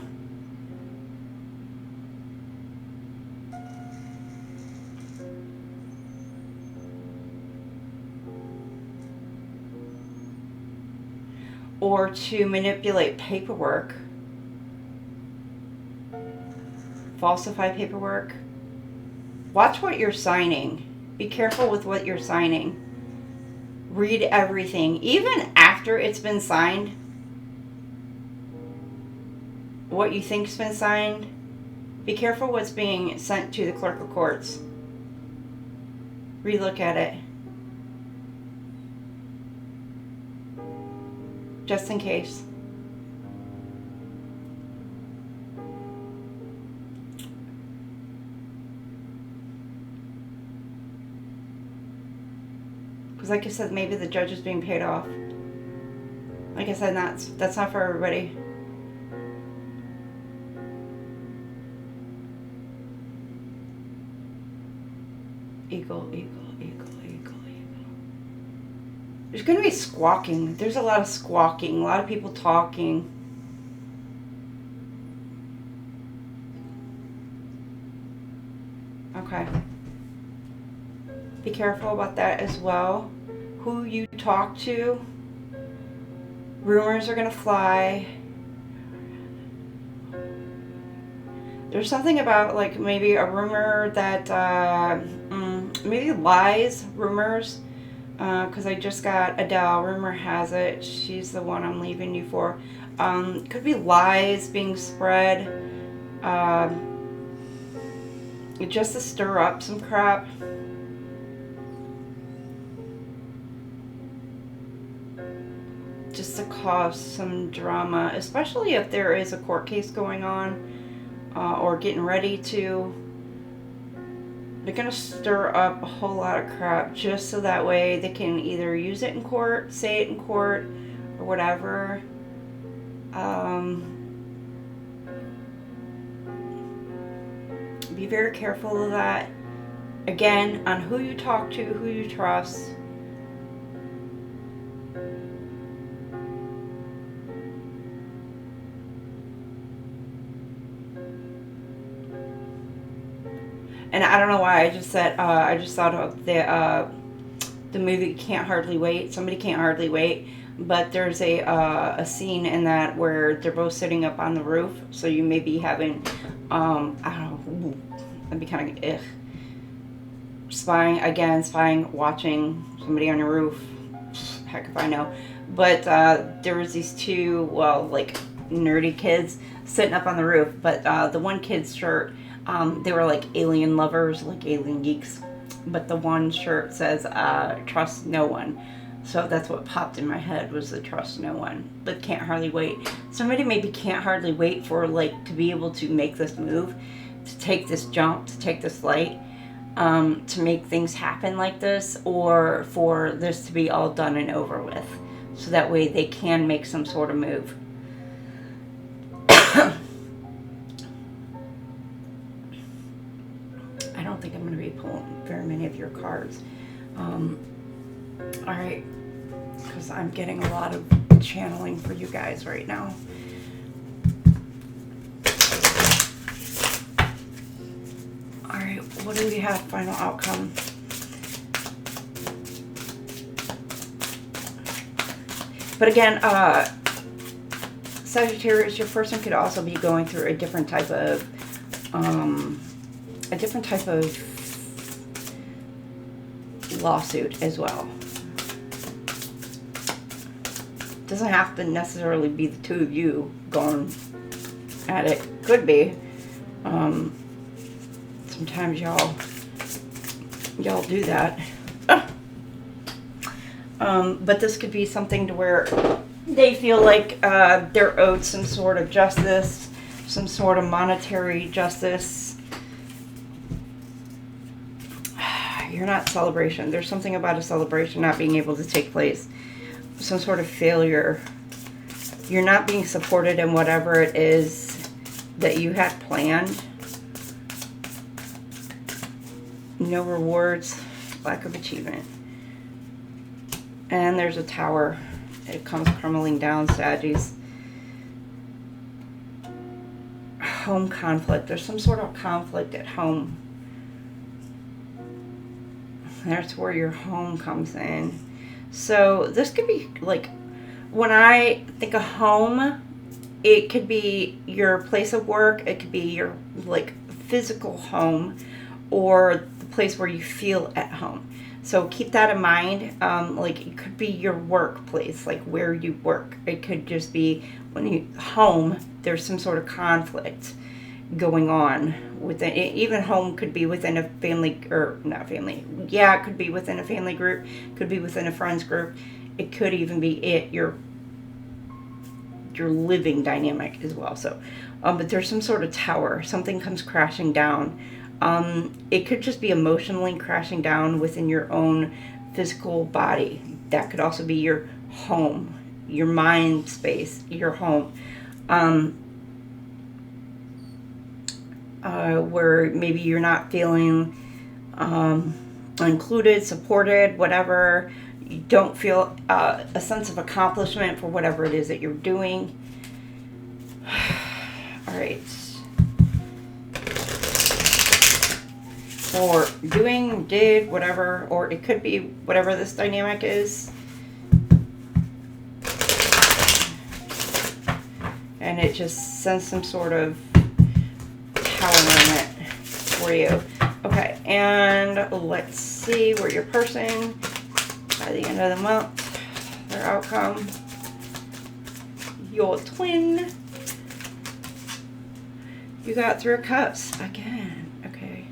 or to manipulate paperwork, falsify paperwork. Watch what you're signing. Be careful with what you're signing. Read everything, even after it's been signed. What you think's been signed. Be careful what's being sent to the clerk of courts. Relook at it. Just in case. Because like I said, maybe the judge is being paid off. Like I said, that's not for everybody. Eagle, eagle, eagle, eagle, eagle. There's going to be squawking. There's a lot of squawking. A lot of people talking. Okay. Be careful about that as well. Who you talk to. Rumors are going to fly. There's something about like maybe a rumor that maybe lies, rumors. Because I just got Adele. Rumor has it she's the one I'm leaving you for. Could be lies being spread. Just to stir up some crap. Just to cause some drama, especially if there is a court case going on or getting ready to. They're going to stir up a whole lot of crap just so that way they can either use it in court, say it in court, or whatever. Be very careful of that. Again, on who you talk to, who you trust. And I don't know why I just said, I just thought of the movie Can't Hardly Wait. Somebody Can't Hardly Wait. But there's a scene in that where they're both sitting up on the roof. So you may be having, I don't know, that'd be kind of, spying, watching somebody on your roof. Heck if I know. But there was these two, well, like nerdy kids sitting up on the roof. But the one kid's shirt, they were like alien lovers, like alien geeks. But the one shirt says, trust no one. So that's what popped in my head was the trust no one. But can't hardly wait. Somebody maybe can't hardly wait for like to be able to make this move, to take this jump, to take this flight, to make things happen like this, or for this to be all done and over with. So that way they can make some sort of move. I don't think I'm going to be pulling very many of your cards. Alright, because I'm getting a lot of channeling for you guys right now. Alright, what do we have? Final outcome. But again, Sagittarius, your person could also be going through a different type of lawsuit as well. Doesn't have to necessarily be the two of you going at it. Could be. Sometimes y'all do that. But this could be something to where they feel like they're owed some sort of justice, some sort of monetary justice. You're not celebration. There's something about a celebration not being able to take place. Some sort of failure. You're not being supported in whatever it is that you had planned. No rewards. Lack of achievement. And there's a tower. It comes crumbling down, Saggies. Home conflict. There's some sort of conflict at home. That's where your home comes in. So this could be like when I think of home, it could be your place of work, it could be your like physical home, or the place where you feel at home. So keep that in mind. Like it could be your workplace, like where you work. It could just be when you home, there's some sort of conflict going on within it. Even home could be within a family, or not family. Yeah, it could be within a family group, could be within a friends group. It could even be your living dynamic as well. So, but there's some sort of tower. Something comes crashing down. It could just be emotionally crashing down within your own physical body. That could also be your home, your mind space, your home. Where maybe you're not feeling included, supported, whatever. You don't feel a sense of accomplishment for whatever it is that you're doing. All right. Or doing, did, whatever. Or it could be whatever this dynamic is. And it just sends some sort of power moment for you. Okay, and let's see where your person, by the end of the month, their outcome. Your twin. You got 3 of Cups again. Okay.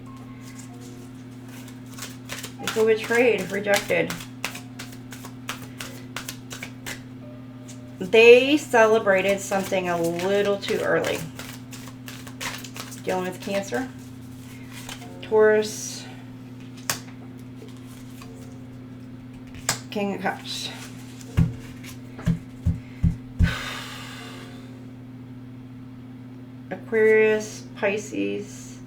You feel betrayed, rejected. They celebrated something a little too early. Dealing with Cancer, Taurus, King of Cups. Aquarius, Pisces,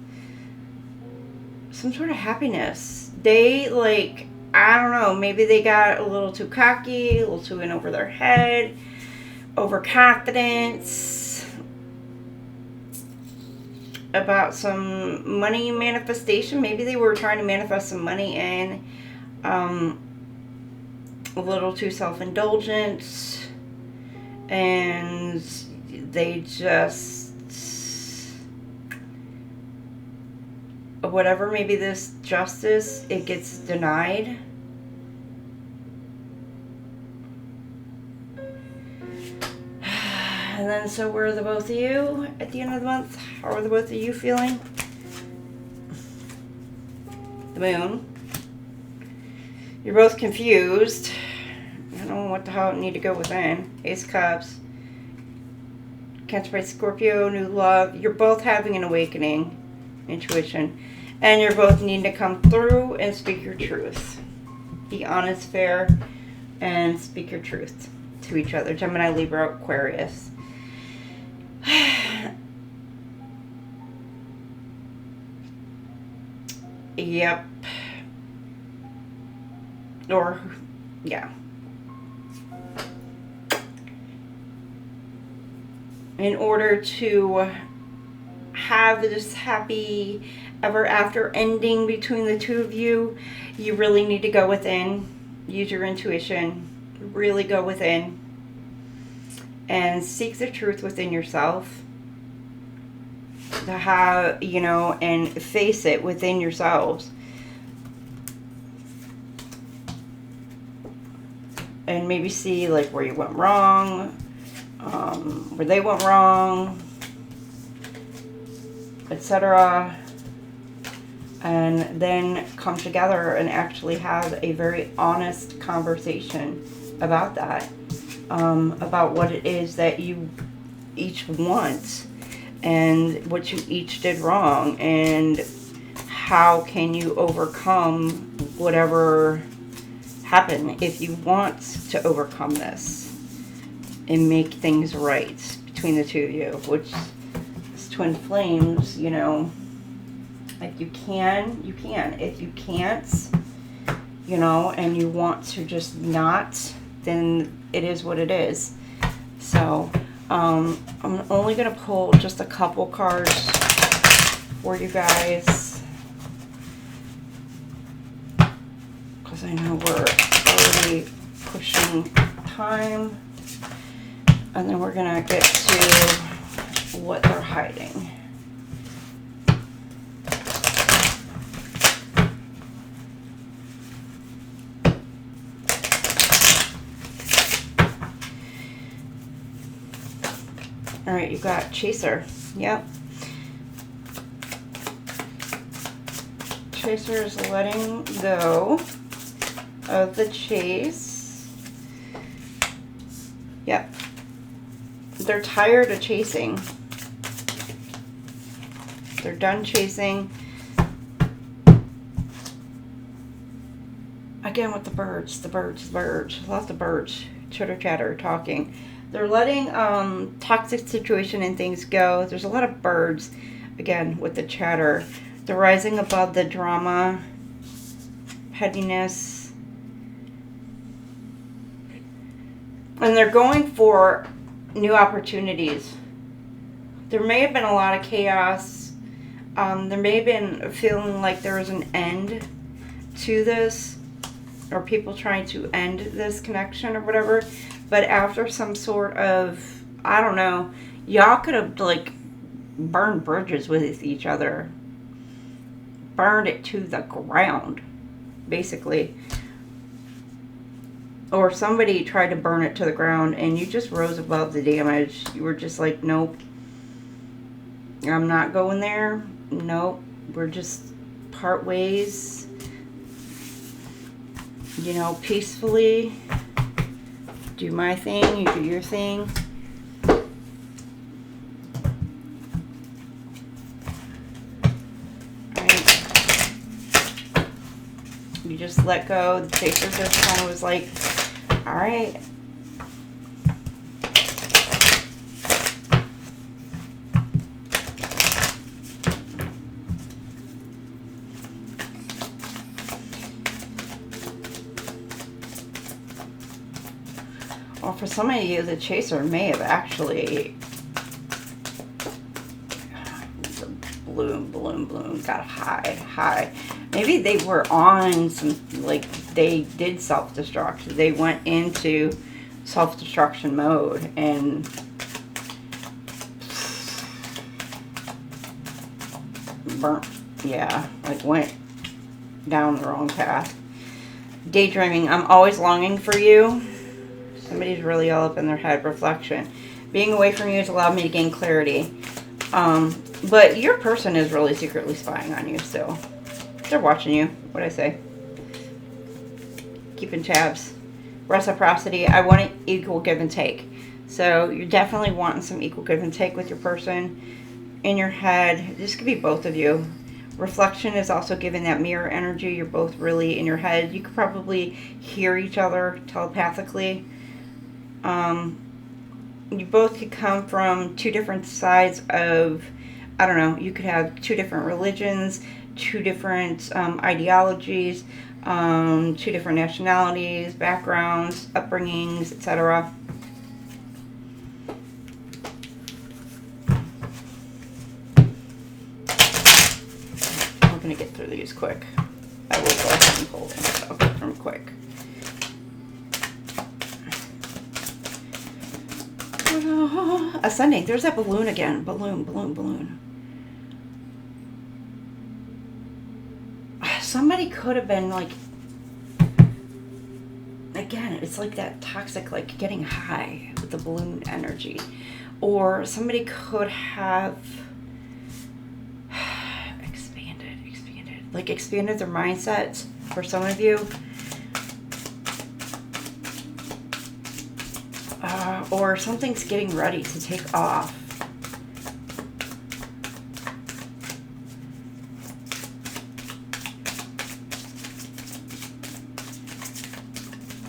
some sort of happiness. They, like, I don't know, maybe they got a little too cocky, a little too in over their head, overconfidence about some money manifestation. Maybe they were trying to manifest some money in, a little too self-indulgent, and they just, whatever, maybe this justice, it gets denied. And then, so where are the both of you at the end of the month? How are the both of you feeling? The Moon. You're both confused. I don't know what the hell need to go within. Ace of Cups. Cancer by Scorpio, new love. You're both having an awakening. Intuition. And you're both needing to come through and speak your truth. Be honest, fair, and speak your truth to each other. Gemini, Libra, Aquarius. Yep. Or, yeah. In order to have this happy ever after ending between the two of you, you really need to go within, use your intuition, really go within and seek the truth within yourself, to have, you know, and face it within yourselves, and maybe see like where you went wrong, where they went wrong, etc. And then come together and actually have a very honest conversation about that, about what it is that you each want and what you each did wrong, and how can you overcome whatever happened if you want to overcome this and make things right between the two of you, which is twin flames, you know. If you can, you can. If you can't, you know, and you want to just not, then it is what it is. So, I'm only going to pull just a couple cards for you guys, because I know we're already pushing time. And then we're going to get to what they're hiding. All right, you've got Chaser. Yep. Chaser is letting go of the chase. Yep. They're tired of chasing. They're done chasing. Again with the birds, lots of birds, chitter chatter, talking. They're letting toxic situation and things go. There's a lot of birds, again, with the chatter. They're rising above the drama, pettiness. And they're going for new opportunities. There may have been a lot of chaos. There may have been feeling like there was an end to this, or people trying to end this connection or whatever. But after some sort of, I don't know, y'all could have like burned bridges with each other. Burned it to the ground, basically. Or somebody tried to burn it to the ground and you just rose above the damage. You were just like, nope, I'm not going there. Nope, we're just part ways. You know, peacefully. Do my thing, you do your thing. Right. You just let go. The Chaser just kind of was like, all right. Well, for some of you, the Chaser may have actually balloon, got high. Maybe they were on some, like, they did self-destruct. They went into self-destruction mode and burnt, yeah, like went down the wrong path. Daydreaming, I'm always longing for you. Somebody's really all up in their head. Reflection. Being away from you has allowed me to gain clarity. But your person is really secretly spying on you still. They're watching you. What'd I say? Keeping tabs. Reciprocity. I want an equal give and take. So you're definitely wanting some equal give and take with your person. In your head. This could be both of you. Reflection is also giving that mirror energy. You're both really in your head. You could probably hear each other telepathically. You both could come from two different sides of, I don't know, you could have two different religions, two different ideologies, two different nationalities, backgrounds, upbringings, etc. I'm going to get through these quick. I will go ahead and pull them, so I'll get through them quick. Ascending. There's that balloon again. Balloon. Somebody could have been like, again, it's like that toxic, like getting high with the balloon energy. Or somebody could have expanded their mindset for some of you. Or something's getting ready to take off.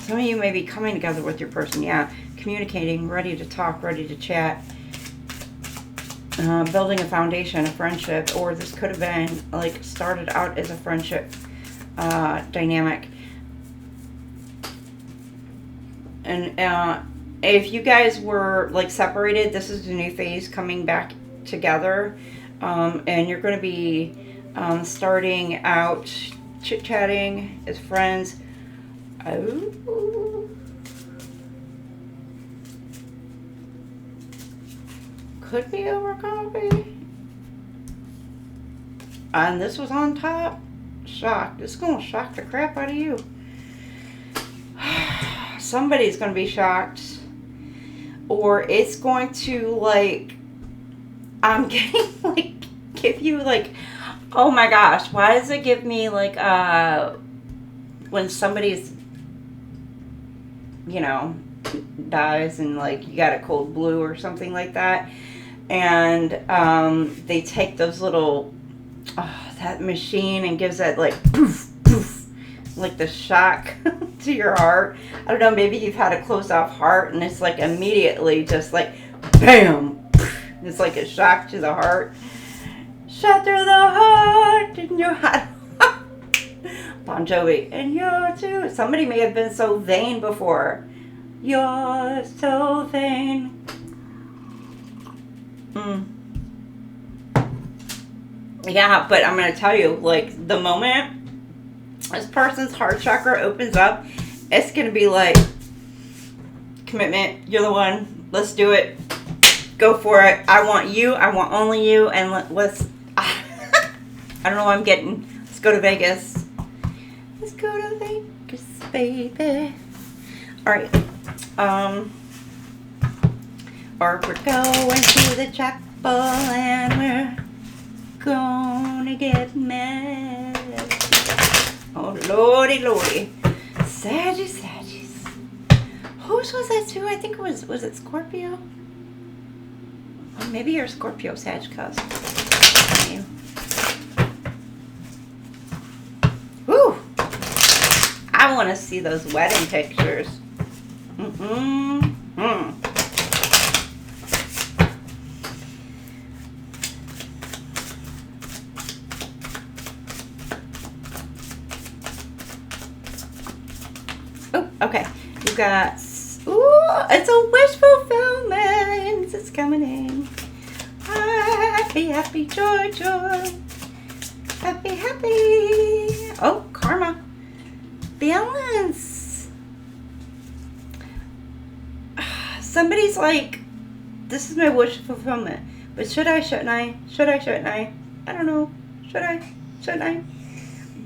Some of you may be coming together with your person, yeah. Communicating, ready to talk, ready to chat. Building a foundation, a friendship, or this could have been like started out as a friendship dynamic. And if you guys were like separated, this is a new phase coming back together. And you're going to be starting out chit-chatting as friends. Oh. could be over coffee. And this was on top. Shocked. It's going to shock the crap out of you. Somebody's going to be shocked. Or it's going to, like, I'm getting, like, give you, like, oh my gosh, why does it give me, like, when somebody's, you know, dies and, like, you got a cold blue or something like that, and they take those little, that machine and gives that, like, poof, poof, like the shock to your heart. I don't know, maybe you've had a closed off heart and it's, like, immediately just, like, bam, it's like a shock to the heart. Shot through the heart in your heart. Bon Jovi. And you're too. Somebody may have been so vain before. You're so vain. Yeah, but I'm going to tell you, like, the moment this person's heart chakra opens up, it's going to be like, commitment, you're the one, let's do it. Go for it. I want you. I want only you. And let's... I don't know what I'm getting. Let's go to Vegas. Let's go to Vegas, baby. Alright. Or we're going to the chapel and we're gonna get mad. Oh, lordy, lordy. Saggies. Whose was that too? I think it was it Scorpio? Or maybe you're Scorpio, Sag cusp. Woo! I want to see those wedding pictures. Oh, okay. You got... Ooh, it's a wish fulfillment. It's coming in. Happy, happy, joy, joy. Happy, happy. Oh, karma. Balance. Somebody's like, this is my wish fulfillment. But should I, shouldn't I? Should I, shouldn't I? I don't know. Should I? Shouldn't I?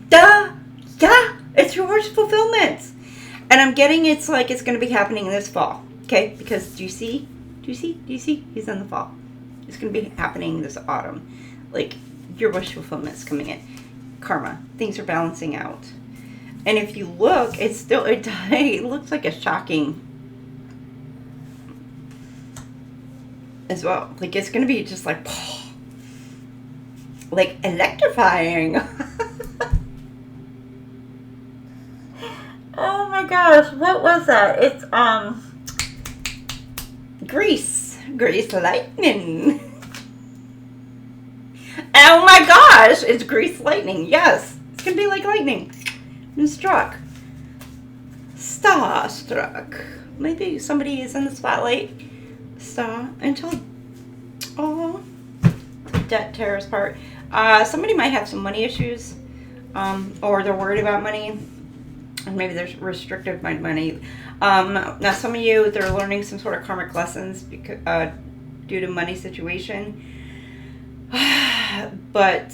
Duh! Yeah! It's your wish fulfillment. And I'm getting it's like it's going to be happening this fall. Okay? Because do you see? He's in the fall. It's going to be happening this autumn. Like, your wish fulfillment's coming in. Karma. Things are balancing out. And if you look, it's still, it looks like a shocking as well. Like, it's going to be just like electrifying. Oh my gosh, what was that? It's, Grease lightning. Oh my gosh, it's grease lightning. Yes, it's going to be like lightning. I'm struck. Starstruck. Maybe somebody is in the spotlight. Star until the debt Taurus part. Somebody might have some money issues, or they're worried about money, and maybe they're restricted by money. Now some of you, they're learning some sort of karmic lessons because due to money situation, but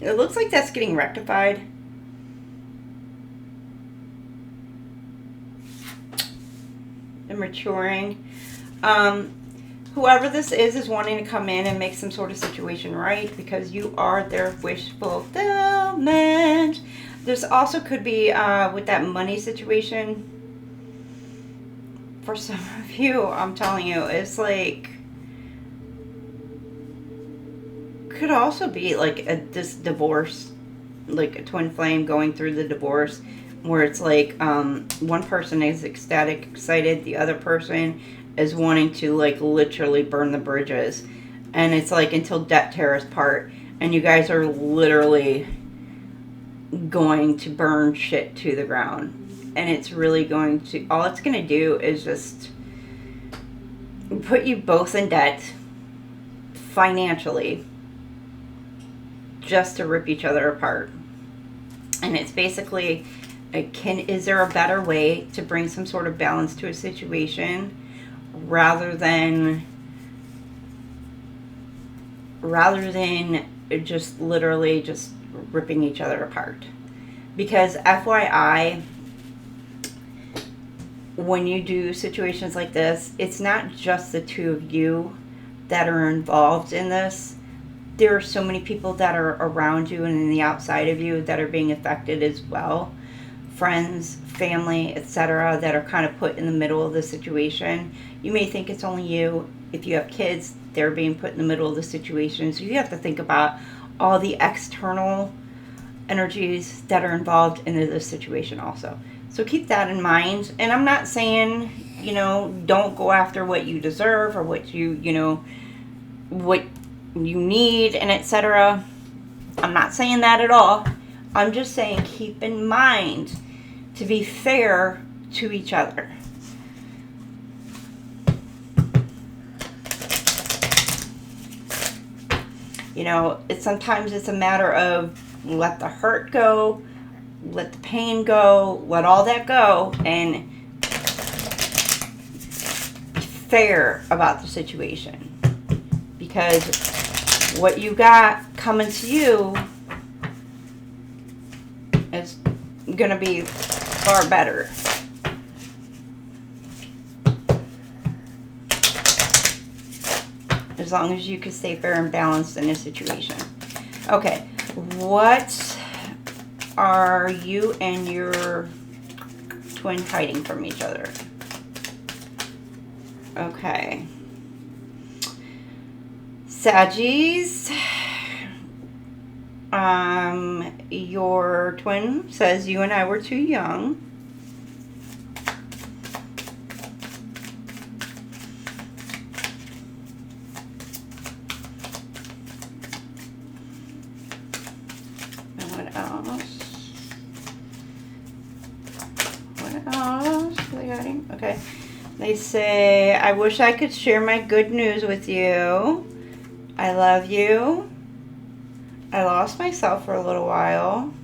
it looks like that's getting rectified. They're maturing. Whoever this is wanting to come in and make some sort of situation right because you are their wish fulfillment. There's also could be with that money situation. For some of you, I'm telling you, it's like could also be like this divorce, like a twin flame going through the divorce, where it's like one person is ecstatic, excited, the other person is wanting to like literally burn the bridges, and it's like until debt tears part, and you guys are literally going to burn shit to the ground, and it's really going to, all it's going to do is just put you both in debt financially just to rip each other apart. And it's basically, is there a better way to bring some sort of balance to a situation rather than just literally just ripping each other apart. Because FYI, when you do situations like this, it's not just the two of you that are involved in this. There are so many people that are around you and in the outside of you that are being affected as well. Friends, family, etc., that are kind of put in the middle of the situation. You may think it's only you. If you have kids, they're being put in the middle of the situation. So you have to think about all the external energies that are involved in this situation also. So keep that in mind. And I'm not saying, you know, don't go after what you deserve or what what you need and etc. I'm not saying that at all. I'm just saying keep in mind to be fair to each other. You know, sometimes it's a matter of let the hurt go, let the pain go, let all that go, and be fair about the situation. Because what you got coming to you is going to be far better. As long as you can stay fair and balanced in a situation. Okay, what are you and your twin hiding from each other? Okay. Saggies, your twin says you and I were too young. And what else? What else are they hiding? Okay. They say, I wish I could share my good news with you. I love you. I lost myself for a little while.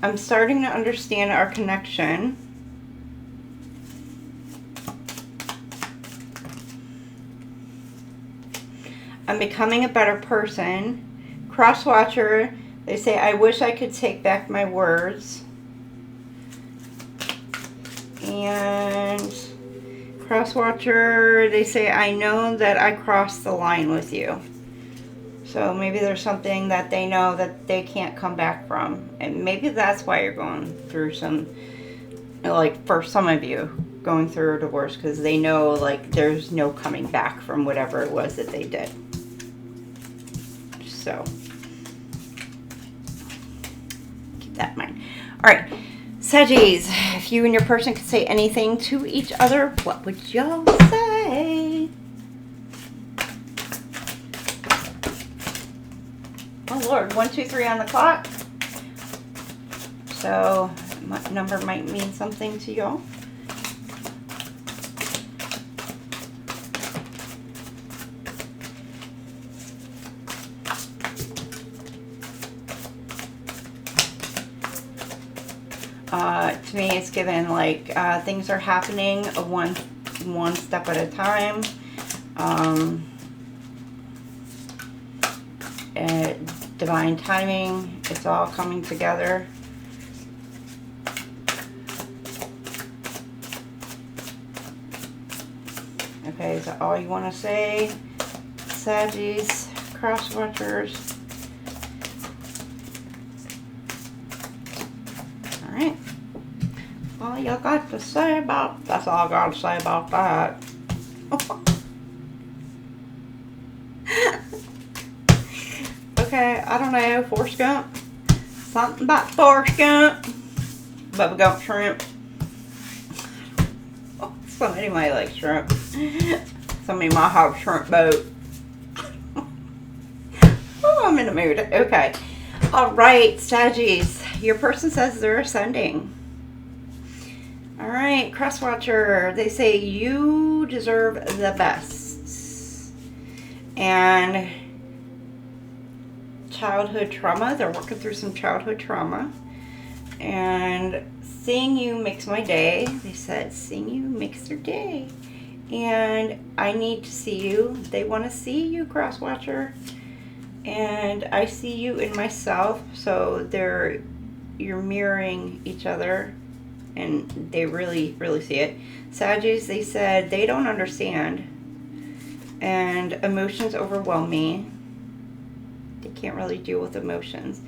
I'm starting to understand our connection. I'm becoming a better person. Crosswatcher, they say, I wish I could take back my words. And Crosswatcher, they say, I know that I crossed the line with you. So maybe there's something that they know that they can't come back from. And maybe that's why you're going through some, like, for some of you, going through a divorce. Because they know, like, there's no coming back from whatever it was that they did. So, keep that in mind. Alright. Saggies, if you and your person could say anything to each other, what would y'all say? Oh Lord, 1, 2, 3 on the clock. So, my number might mean something to y'all. To me, it's given like things are happening one step at a time. Divine timing. It's all coming together. Okay, is that all you want to say? Saggies, crosswatchers. Alright. All you got to say about, that's all I got to say about that. Okay, I don't know, Forrest Gump. Something about Forrest Gump. Bubba Gump shrimp. Somebody might like shrimp. Somebody might have a shrimp boat. Oh, I'm in the mood. Okay. Alright, Saggies. Your person says they're ascending. Alright, Crosswatcher. They say you deserve the best. And childhood trauma. They're working through some childhood trauma. And seeing you makes my day. They said seeing you makes their day. And I need to see you. They want to see you, cross watcher. And I see you in myself. So you're mirroring each other. And they really, really see it. Saggies, they said they don't understand. And emotions overwhelm me. They can't really deal with emotions.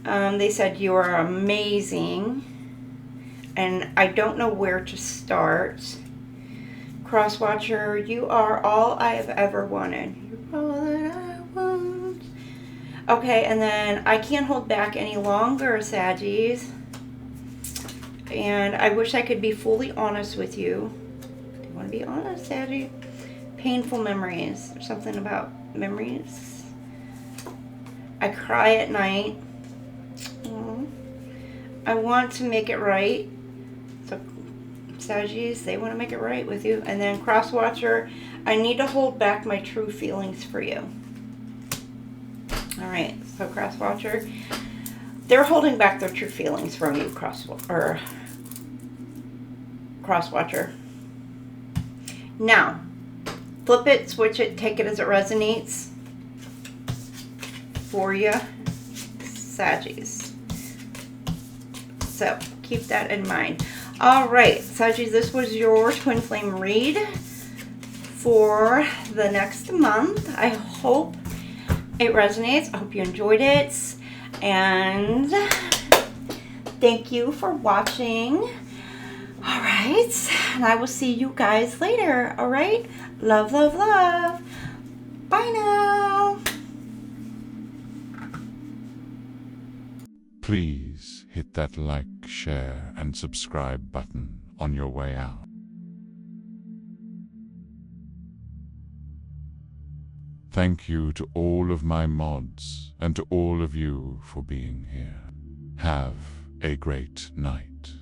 They said you are amazing. And I don't know where to start. Crosswatcher, you are all I have ever wanted. You're all that I want. Okay, and then I can't hold back any longer, Saggies. And I wish I could be fully honest with you. Do you want to be honest, Saggy? Painful memories. There's something about memories. I cry at night. I want to make it right. So, Saggies, they want to make it right with you. And then Crosswatcher, I need to hold back my true feelings for you. All right, so Crosswatcher, they're holding back their true feelings from you, Crosswatcher. Now, flip it, switch it, take it as it resonates for you, Saggies. So keep that in mind. All right, Saggies, this was your twin flame read for the next month. I hope it resonates. I hope you enjoyed it. And thank you for watching. All right, and I will see you guys later. All right, love, love, love. Bye now. Please hit that like, share, and subscribe button on your way out. Thank you to all of my mods and to all of you for being here. Have a great night.